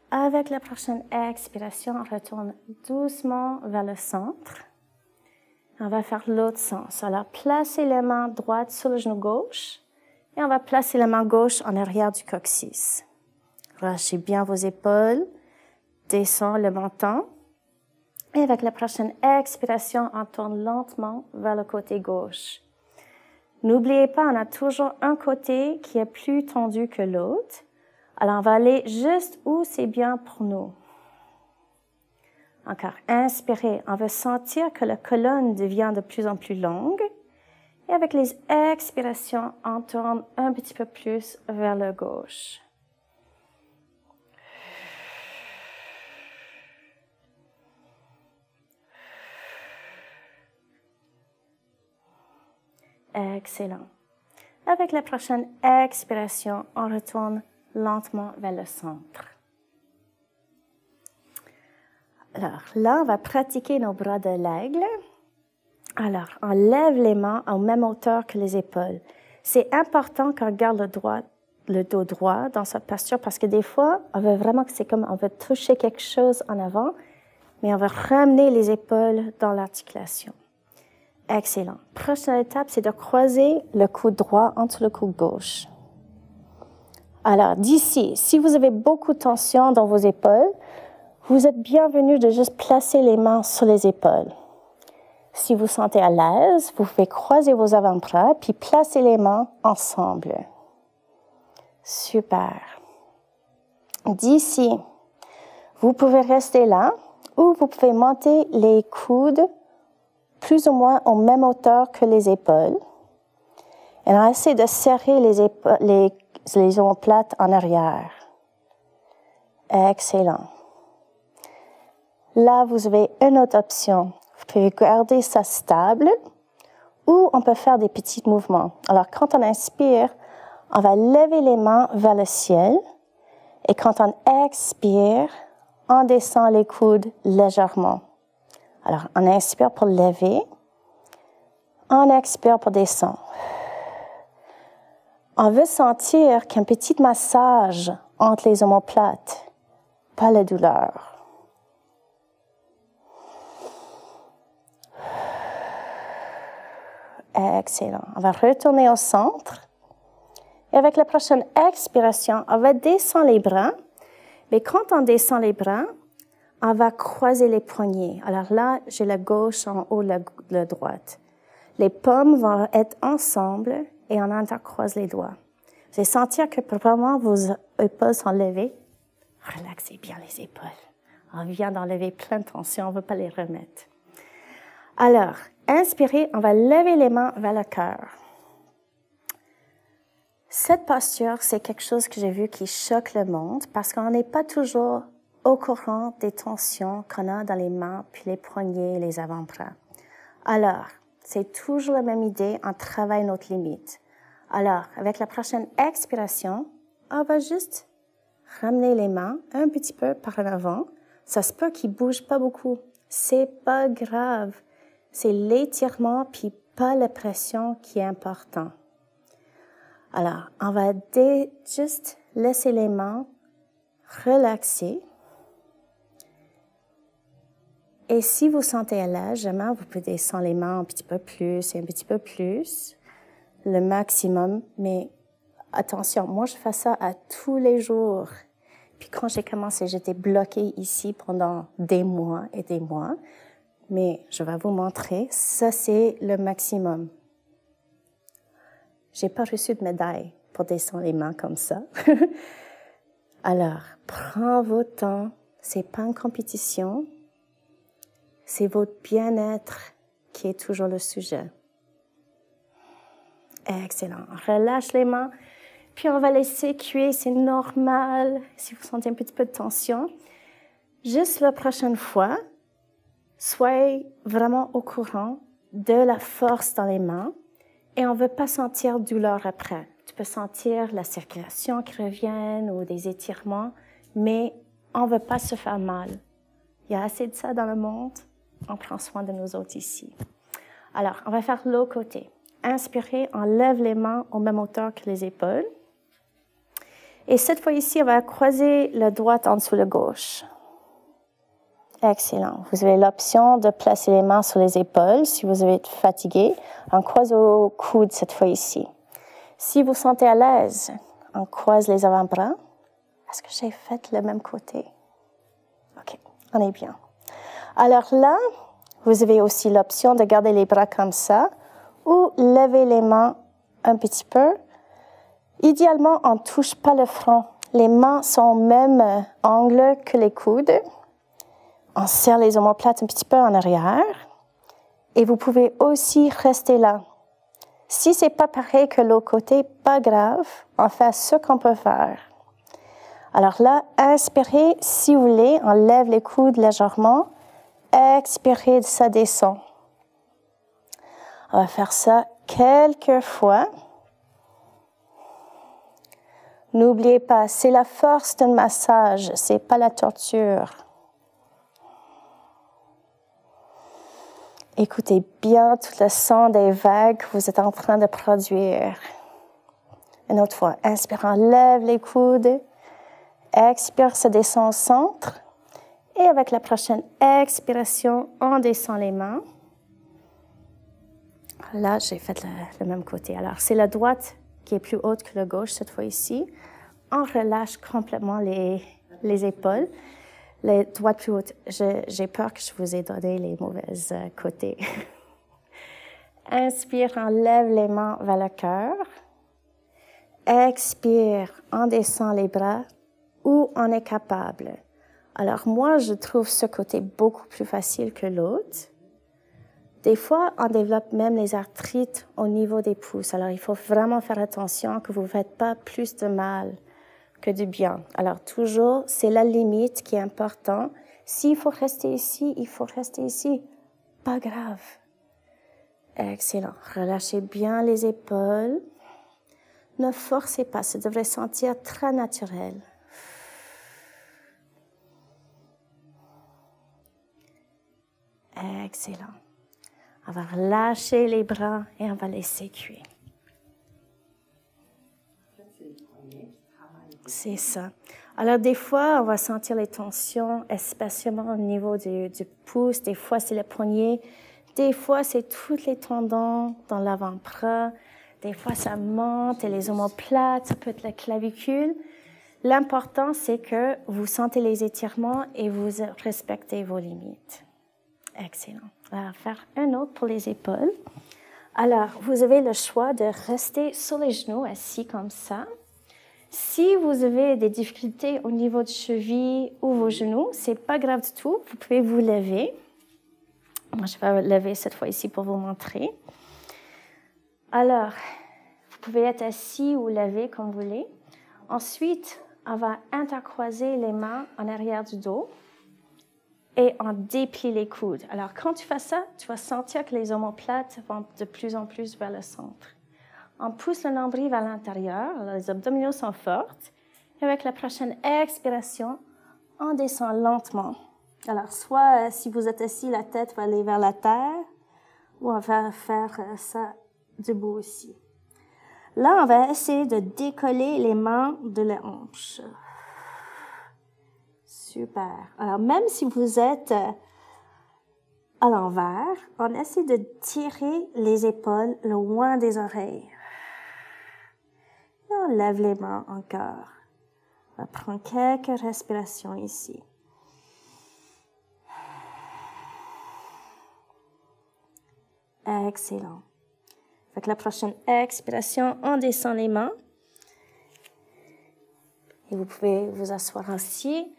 Avec la prochaine expiration, on retourne doucement vers le centre. On va faire l'autre sens. Alors, placez la main droite sur le genou gauche et on va placer la main gauche en arrière du coccyx. Relâchez bien vos épaules, descendez le menton. Et avec la prochaine expiration, on tourne lentement vers le côté gauche. N'oubliez pas, on a toujours un côté qui est plus tendu que l'autre. Alors, on va aller juste où c'est bien pour nous. Encore, inspirez. On va sentir que la colonne devient de plus en plus longue. Et avec les expirations, on tourne un petit peu plus vers le gauche. Excellent. Avec la prochaine expiration, on retourne lentement vers le centre. Alors là, on va pratiquer nos bras de l'aigle. Alors, on lève les mains en même hauteur que les épaules. C'est important qu'on garde le dos droit dans cette posture parce que des fois, on veut vraiment que c'est comme on veut toucher quelque chose en avant, mais on va ramener les épaules dans l'articulation. Excellent. Prochaine étape, c'est de croiser le coude droit entre le coude gauche. Alors, d'ici, si vous avez beaucoup de tension dans vos épaules, vous êtes bienvenu de juste placer les mains sur les épaules. Si vous sentez à l'aise, vous pouvez croiser vos avant-bras puis placer les mains ensemble. Super. D'ici, vous pouvez rester là ou vous pouvez monter les coudes plus ou moins en même hauteur que les épaules. Et on essaie de serrer les omoplates en arrière. Excellent. Là, vous avez une autre option. Vous pouvez garder ça stable ou on peut faire des petits mouvements. Alors, quand on inspire, on va lever les mains vers le ciel et quand on expire, on descend les coudes légèrement. Alors, on inspire pour lever, on expire pour descendre. On veut sentir qu'un petit massage entre les omoplates, pas la douleur. Excellent. On va retourner au centre. Et avec la prochaine expiration, on va descendre les bras. Mais quand on descend les bras, on va croiser les poignets. Alors là, j'ai la gauche en haut, la droite. Les paumes vont être ensemble et on intercroise les doigts. Vous allez sentir que probablement vos épaules sont levées. Relaxez bien les épaules. On vient d'enlever plein de tension, on ne veut pas les remettre. Alors, inspirez, on va lever les mains vers le cœur. Cette posture, c'est quelque chose que j'ai vu qui choque le monde parce qu'on n'est pas toujours au courant des tensions qu'on a dans les mains, puis les poignets et les avant-bras. Alors, c'est toujours la même idée, on travaille notre limite. Alors, avec la prochaine expiration, on va juste ramener les mains un petit peu par en avant. Ça se peut qu'ils ne bougent pas beaucoup. C'est pas grave. C'est l'étirement puis pas la pression qui est important. Alors, on va juste laisser les mains relaxer. Et si vous sentez à l'aise, jamais vous pouvez descendre les mains un petit peu plus et un petit peu plus, le maximum. Mais attention, moi je fais ça à tous les jours. Puis quand j'ai commencé, j'étais bloquée ici pendant des mois et des mois. Mais je vais vous montrer, ça c'est le maximum. J'ai pas reçu de médaille pour descendre les mains comme ça. Alors, prends votre temps. C'est pas une compétition. C'est votre bien-être qui est toujours le sujet. Excellent. Relâche les mains. Puis on va laisser cuire. C'est normal si vous sentez un petit peu de tension. Juste la prochaine fois, soyez vraiment au courant de la force dans les mains et on ne veut pas sentir douleur après. Tu peux sentir la circulation qui revient ou des étirements, mais on ne veut pas se faire mal. Il y a assez de ça dans le monde. On prend soin de nous autres ici. Alors, on va faire l'autre côté. Inspirez, on lève les mains au même hauteur que les épaules. Et cette fois ici, on va croiser la droite en dessous de la gauche. Excellent. Vous avez l'option de placer les mains sur les épaules si vous êtes fatigué. On croise au coude cette fois ici. Si vous sentez à l'aise, on croise les avant-bras. Est-ce que j'ai fait le même côté? OK, on est bien. Alors là, vous avez aussi l'option de garder les bras comme ça ou lever les mains un petit peu. Idéalement, on ne touche pas le front. Les mains sont au même angle que les coudes. On serre les omoplates un petit peu en arrière. Et vous pouvez aussi rester là. Si ce n'est pas pareil que l'autre côté, pas grave. On fait ce qu'on peut faire. Alors là, inspirez si vous voulez. On lève les coudes légèrement. Expirez, ça descend. On va faire ça quelques fois. N'oubliez pas, c'est la force d'un massage, c'est pas la torture. Écoutez bien tout le son des vagues que vous êtes en train de produire. Une autre fois, inspire, on lève les coudes. Expire, ça descend au centre. Et avec la prochaine expiration, on descend les mains. Là, j'ai fait le même côté. Alors, c'est la droite qui est plus haute que la gauche cette fois ici. On relâche complètement les épaules. Les droites plus hautes. J'ai peur que je vous ai donné les mauvais côtés. Inspire, on lève les mains vers le cœur. Expire, on descend les bras où on est capable. Alors moi, je trouve ce côté beaucoup plus facile que l'autre. Des fois, on développe même les arthrites au niveau des pouces. Alors, il faut vraiment faire attention que vous ne faites pas plus de mal que du bien. Alors, toujours, c'est la limite qui est importante. S'il faut rester ici, il faut rester ici. Pas grave. Excellent. Relâchez bien les épaules. Ne forcez pas, ça devrait sentir très naturel. Excellent. On va relâcher les bras et on va laisser cuire. C'est ça. Alors, des fois, on va sentir les tensions, especially au niveau du pouce. Des fois, c'est le poignet. Des fois, c'est tous les tendons dans l'avant-bras. Des fois, ça monte et les omoplates, ça peut être la clavicule. L'important, c'est que vous sentez les étirements et vous respectez vos limites. Excellent. On va faire un autre pour les épaules. Alors, vous avez le choix de rester sur les genoux, assis comme ça. Si vous avez des difficultés au niveau de cheville ou vos genoux, c'est pas grave du tout. Vous pouvez vous lever. Moi, je vais lever cette fois ici pour vous montrer. Alors, vous pouvez être assis ou lever comme vous voulez. Ensuite, on va intercroiser les mains en arrière du dos. Et on déplie les coudes. Alors, quand tu fais ça, tu vas sentir que les omoplates vont de plus en plus vers le centre. On pousse le nombril vers l'intérieur, les abdominaux sont forts. Et avec la prochaine expiration, on descend lentement. Alors, soit si vous êtes assis, la tête va aller vers la terre, ou on va faire ça debout aussi. Là, on va essayer de décoller les mains de la hanche. Super. Alors, même si vous êtes à l'envers, on essaie de tirer les épaules loin des oreilles. Et on lève les mains encore. On va prendre quelques respirations ici. Excellent. Avec la prochaine expiration, on descend les mains. Et vous pouvez vous asseoir ainsi.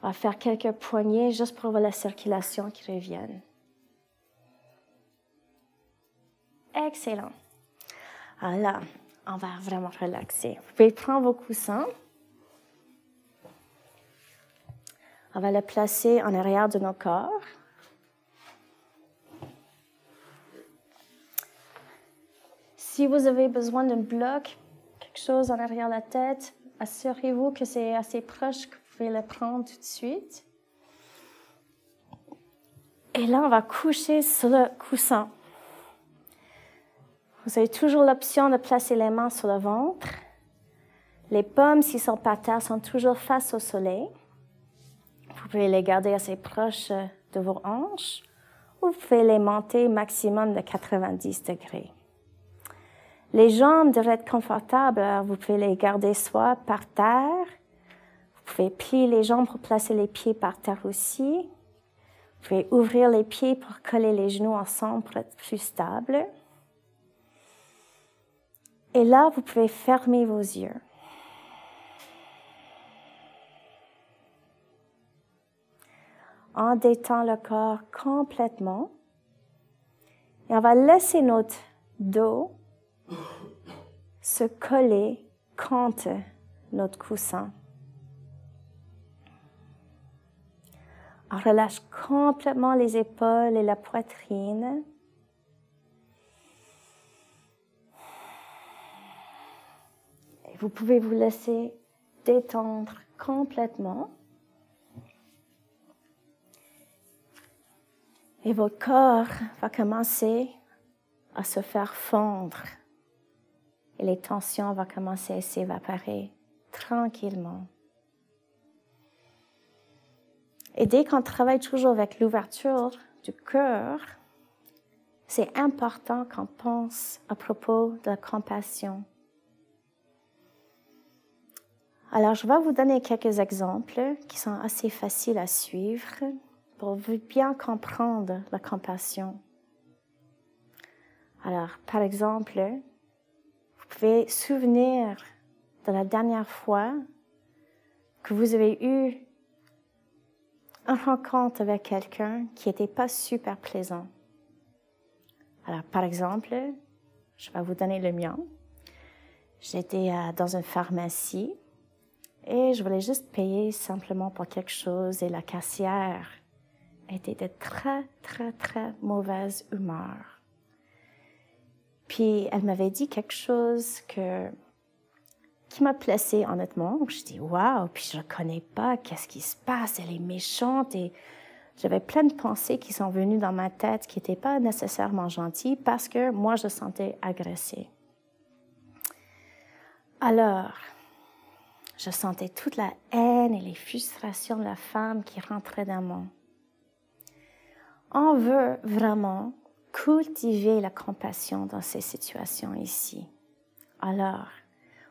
On va faire quelques poignées juste pour voir la circulation qui revienne. Excellent. Alors là, on va vraiment relaxer. Vous pouvez prendre vos coussins. On va le placer en arrière de nos corps. Si vous avez besoin d'un bloc, quelque chose en arrière de la tête, assurez-vous que c'est assez proche que vous pouvez le prendre tout de suite. Et là, on va coucher sur le coussin. Vous avez toujours l'option de placer les mains sur le ventre. Les paumes, s'ils sont par terre, sont toujours face au soleil. Vous pouvez les garder assez proches de vos hanches ou vous pouvez les monter maximum de 90 degrés. Les jambes devraient être confortables, alors vous pouvez les garder soit par terre, vous pouvez plier les jambes pour placer les pieds par terre aussi. Vous pouvez ouvrir les pieds pour coller les genoux ensemble pour être plus stable. Et là, vous pouvez fermer vos yeux. On détend le corps complètement. Et on va laisser notre dos se coller contre notre coussin. On relâche complètement les épaules et la poitrine. Et vous pouvez vous laisser détendre complètement. Et votre corps va commencer à se faire fondre. Et les tensions vont commencer à s'évaporer tranquillement. Et dès qu'on travaille toujours avec l'ouverture du cœur, c'est important qu'on pense à propos de la compassion. Alors, je vais vous donner quelques exemples qui sont assez faciles à suivre pour bien comprendre la compassion. Alors, par exemple, vous pouvez vous souvenir de la dernière fois que vous avez eu une rencontre avec quelqu'un qui n'était pas super plaisant. Alors, par exemple, je vais vous donner le mien. J'étais dans une pharmacie et je voulais juste payer simplement pour quelque chose et la caissière était de très, très, très mauvaise humeur. Puis, elle m'avait dit quelque chose qui m'a placée, honnêtement. Je dis, waouh, puis je ne connais pas, qu'est-ce qui se passe, elle est méchante. Et j'avais plein de pensées qui sont venues dans ma tête qui n'étaient pas nécessairement gentilles parce que moi, je sentais agressée. Alors, je sentais toute la haine et les frustrations de la femme qui rentrait dans moi. On veut vraiment cultiver la compassion dans ces situations ici. Alors,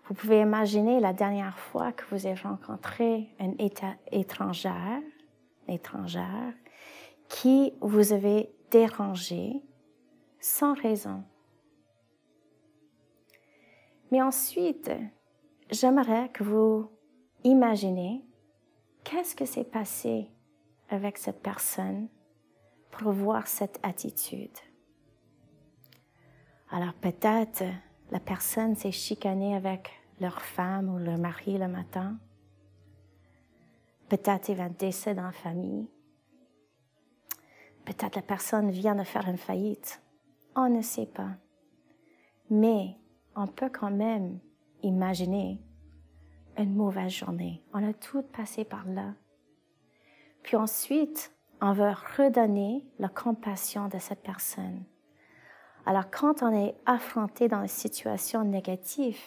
vous pouvez imaginer la dernière fois que vous avez rencontré une étrangère qui vous avait dérangé sans raison. Mais ensuite, j'aimerais que vous imaginez qu'est-ce que s'est passé avec cette personne pour voir cette attitude. Alors peut-être la personne s'est chicanée avec leur femme ou leur mari le matin. Peut-être il y a un décès dans la famille. Peut-être la personne vient de faire une faillite. On ne sait pas. Mais on peut quand même imaginer une mauvaise journée. On a tous passé par là. Puis ensuite, on veut redonner la compassion de cette personne. Alors, quand on est affronté dans une situation négative,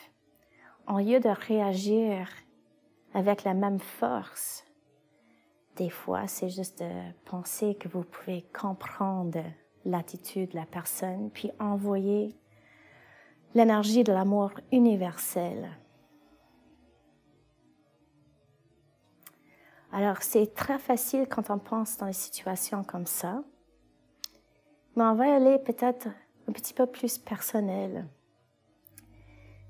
au lieu de réagir avec la même force, des fois, c'est juste de penser que vous pouvez comprendre l'attitude de la personne, puis envoyer l'énergie de l'amour universel. Alors, c'est très facile quand on pense dans des situations comme ça, mais on va aller peut-être un petit peu plus personnel.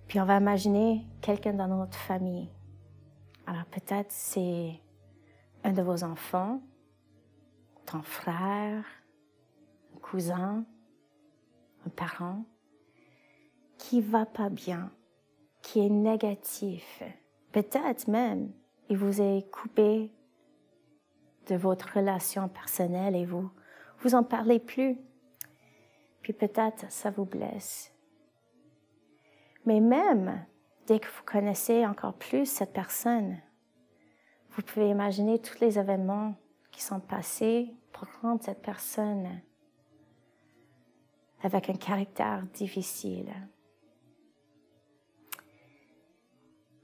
Puis on va imaginer quelqu'un dans notre famille. Alors peut-être c'est un de vos enfants, ton frère, un cousin, un parent, qui va pas bien, qui est négatif. Peut-être même, il vous est coupé de votre relation personnelle et vous en parlez plus. Puis peut-être ça vous blesse. Mais même dès que vous connaissez encore plus cette personne, vous pouvez imaginer tous les événements qui sont passés pour rendre cette personne avec un caractère difficile.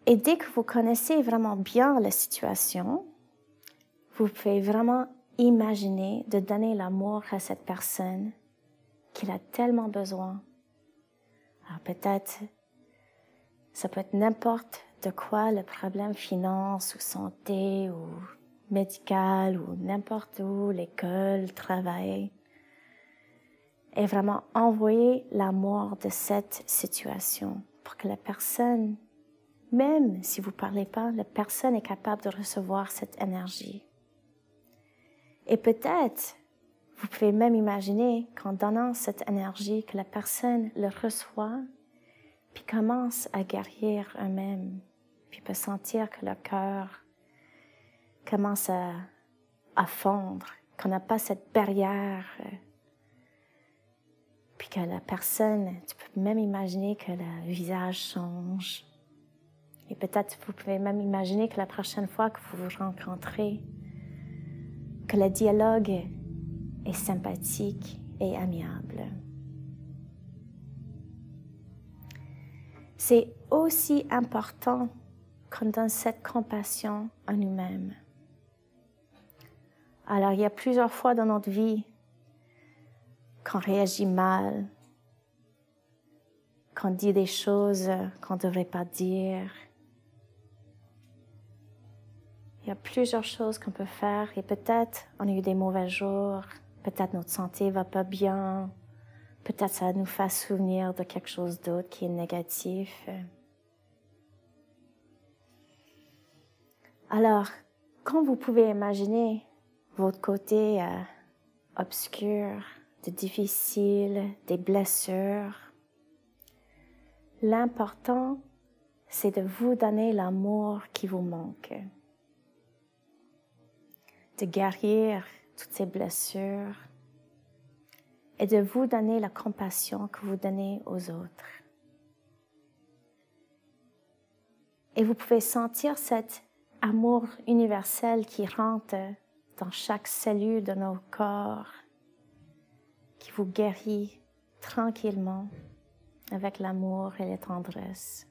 Et dès que vous connaissez vraiment bien la situation, vous pouvez vraiment imaginer de donner l'amour à cette personne qu'il a tellement besoin. Alors peut-être, ça peut être n'importe de quoi, le problème finance ou santé ou médical ou n'importe où, l'école, le travail. Et vraiment envoyer l'amour de cette situation pour que la personne, même si vous ne parlez pas, la personne est capable de recevoir cette énergie. Et peut-être, vous pouvez même imaginer qu'en donnant cette énergie, que la personne le reçoit, puis commence à guérir eux-mêmes, puis peut sentir que le cœur commence à fondre, qu'on n'a pas cette barrière, puis que la personne, tu peux même imaginer que le visage change. Et peut-être vous pouvez même imaginer que la prochaine fois que vous vous rencontrez, que le dialogue est sympathique et amiable. C'est aussi important qu'on donne cette compassion à nous-mêmes. Alors, il y a plusieurs fois dans notre vie qu'on réagit mal, qu'on dit des choses qu'on ne devrait pas dire. Il y a plusieurs choses qu'on peut faire et peut-être on a eu des mauvais jours, peut-être notre santé va pas bien, peut-être ça nous fait souvenir de quelque chose d'autre qui est négatif. Alors, quand vous pouvez imaginer votre côté obscur, de difficile, des blessures, l'important, c'est de vous donner l'amour qui vous manque, de guérir toutes ces blessures et de vous donner la compassion que vous donnez aux autres. Et vous pouvez sentir cet amour universel qui rentre dans chaque cellule de nos corps, qui vous guérit tranquillement avec l'amour et la tendresse.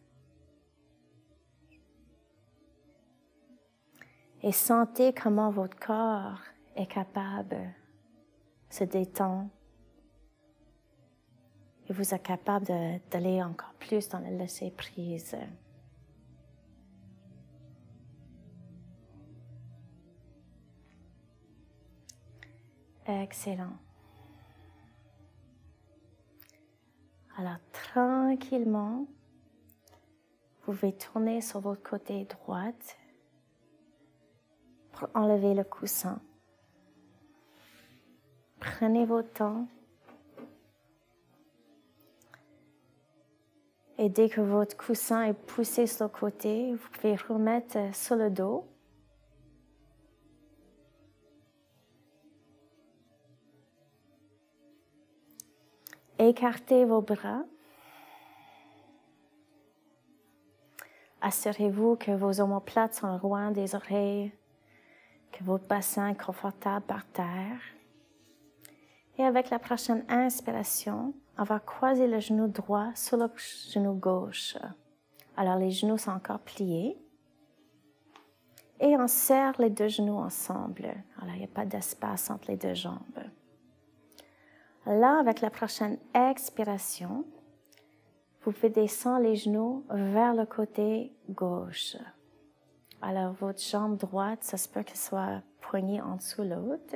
Et sentez comment votre corps est capable de se détendre et vous êtes capable d'aller encore plus dans le laisser-prise. Excellent. Alors, tranquillement, vous pouvez tourner sur votre côté droit pour enlever le coussin. Prenez votre temps. Et dès que votre coussin est poussé sur le côté, vous pouvez remettre sur le dos. Écartez vos bras. Assurez-vous que vos omoplates sont loin des oreilles, que votre bassin est confortable par terre. Et avec la prochaine inspiration, on va croiser le genou droit sur le genou gauche. Alors les genoux sont encore pliés. Et on serre les deux genoux ensemble. Alors il n'y a pas d'espace entre les deux jambes. Là, avec la prochaine expiration, vous pouvez descendre les genoux vers le côté gauche. Alors, votre jambe droite, ça se peut qu'elle soit poignée en dessous de l'autre.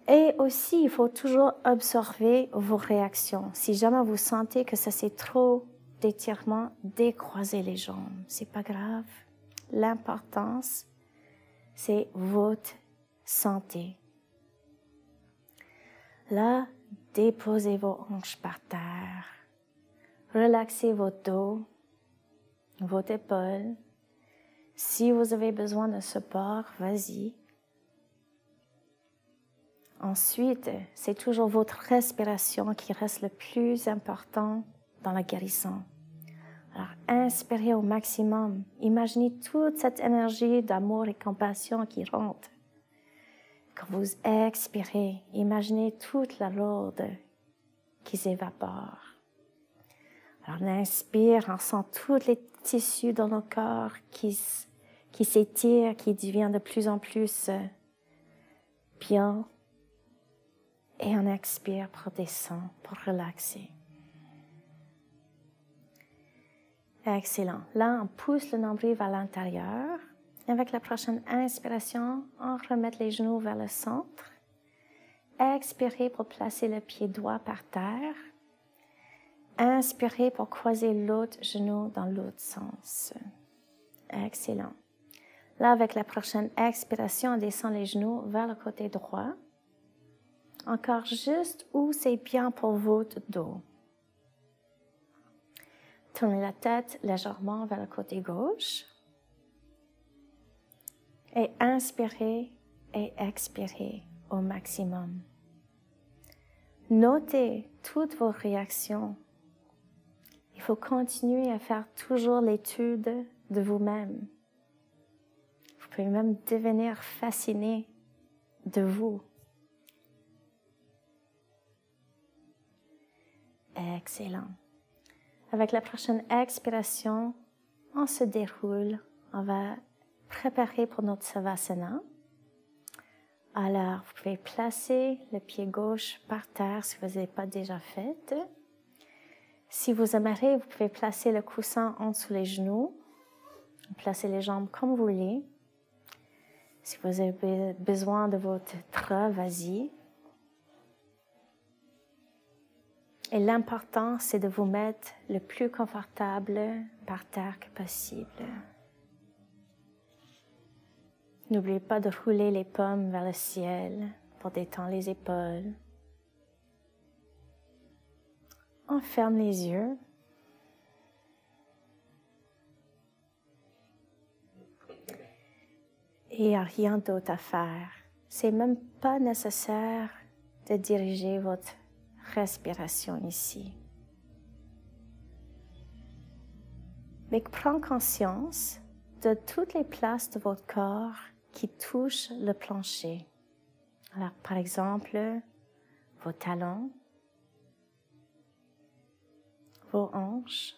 Et aussi, il faut toujours observer vos réactions. Si jamais vous sentez que ça c'est trop d'étirement, décroisez les jambes. C'est pas grave. L'importance, c'est votre santé. Là, déposez vos hanches par terre. Relaxez votre dos, votre épaule. Si vous avez besoin de support, vas-y. Ensuite, c'est toujours votre respiration qui reste le plus important dans la guérison. Alors, inspirez au maximum. Imaginez toute cette énergie d'amour et compassion qui rentre. Quand vous expirez, imaginez toute la lourde qui s'évapore. Alors, on inspire, on sent tous les tissus dans nos corps qui s'étirent, qui deviennent de plus en plus bien. Et on expire pour descendre, pour relaxer. Excellent. Là, on pousse le nombril vers l'intérieur. Avec la prochaine inspiration, on remet les genoux vers le centre. Expirez pour placer le pied droit par terre. Inspirez pour croiser l'autre genou dans l'autre sens. Excellent. Là, avec la prochaine expiration, on descend les genoux vers le côté droit. Encore juste où c'est bien pour votre dos. Tournez la tête légèrement vers le côté gauche. Et inspirez et expirez au maximum. Notez toutes vos réactions. Il faut continuer à faire toujours l'étude de vous-même. Vous pouvez même devenir fasciné de vous. Excellent. Avec la prochaine expiration, on se déroule. On va préparer pour notre Savasana. Alors, vous pouvez placer le pied gauche par terre si vous n'avez pas déjà fait. Si vous aimeriez, vous pouvez placer le coussin en dessous les genoux. Placez les jambes comme vous voulez. Si vous avez besoin de votre drap, vas-y. Et l'important, c'est de vous mettre le plus confortable par terre que possible. N'oubliez pas de rouler les paumes vers le ciel pour détendre les épaules. On ferme les yeux. Et il n'y a rien d'autre à faire. C'est même pas nécessaire de diriger votre respiration ici. Mais prends conscience de toutes les places de votre corps qui touchent le plancher. Alors, par exemple, vos talons, vos hanches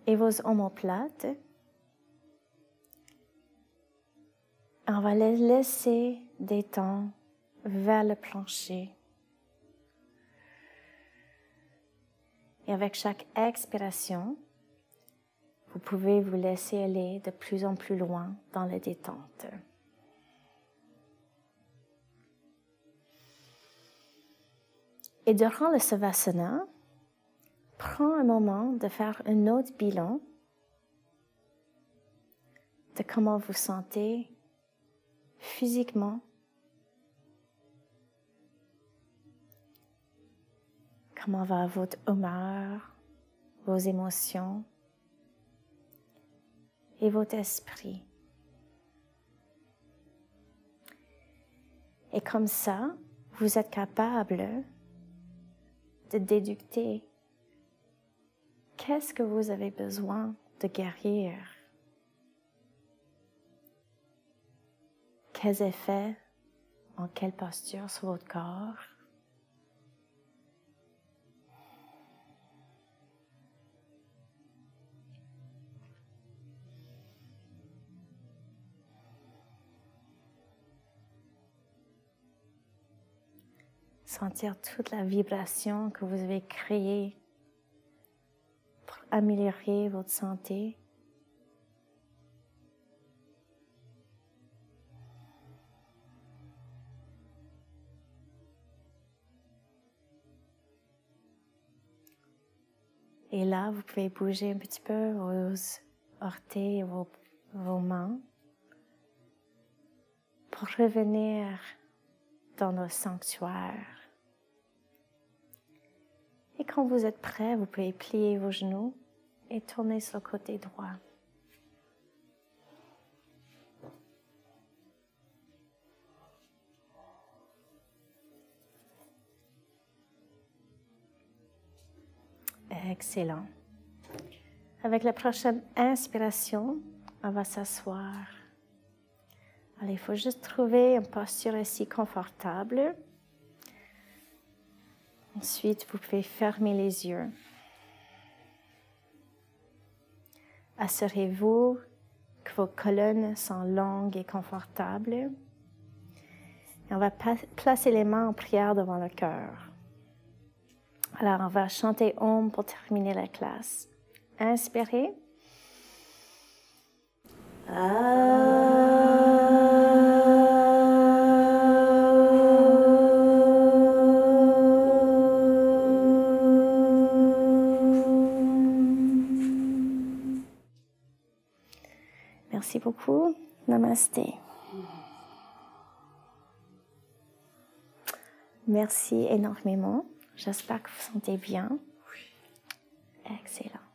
et vos omoplates. On va les laisser détendre vers le plancher. Et avec chaque expiration, vous pouvez vous laisser aller de plus en plus loin dans la détente. Et durant le Savasana, prends un moment de faire un autre bilan de comment vous sentez physiquement, comment va votre humeur, vos émotions et votre esprit. Et comme ça, vous êtes capable de déducter qu'est-ce que vous avez besoin de guérir? Quels effets, en quelle posture sur votre corps? Sentir toute la vibration que vous avez créée pour améliorer votre santé. Et là, vous pouvez bouger un petit peu vos orteils et vos mains pour revenir dans nos sanctuaires. Et quand vous êtes prêt, vous pouvez plier vos genoux et tourner sur le côté droit. Excellent. Avec la prochaine inspiration, on va s'asseoir. Alors, il faut juste trouver une posture ici confortable. Ensuite, vous pouvez fermer les yeux. Assurez-vous que vos colonnes sont longues et confortables. Et on va placer les mains en prière devant le cœur. Alors, on va chanter Om pour terminer la classe. Inspirez. Merci beaucoup. Namasté. Merci énormément. J'espère que vous vous sentez bien. Excellent.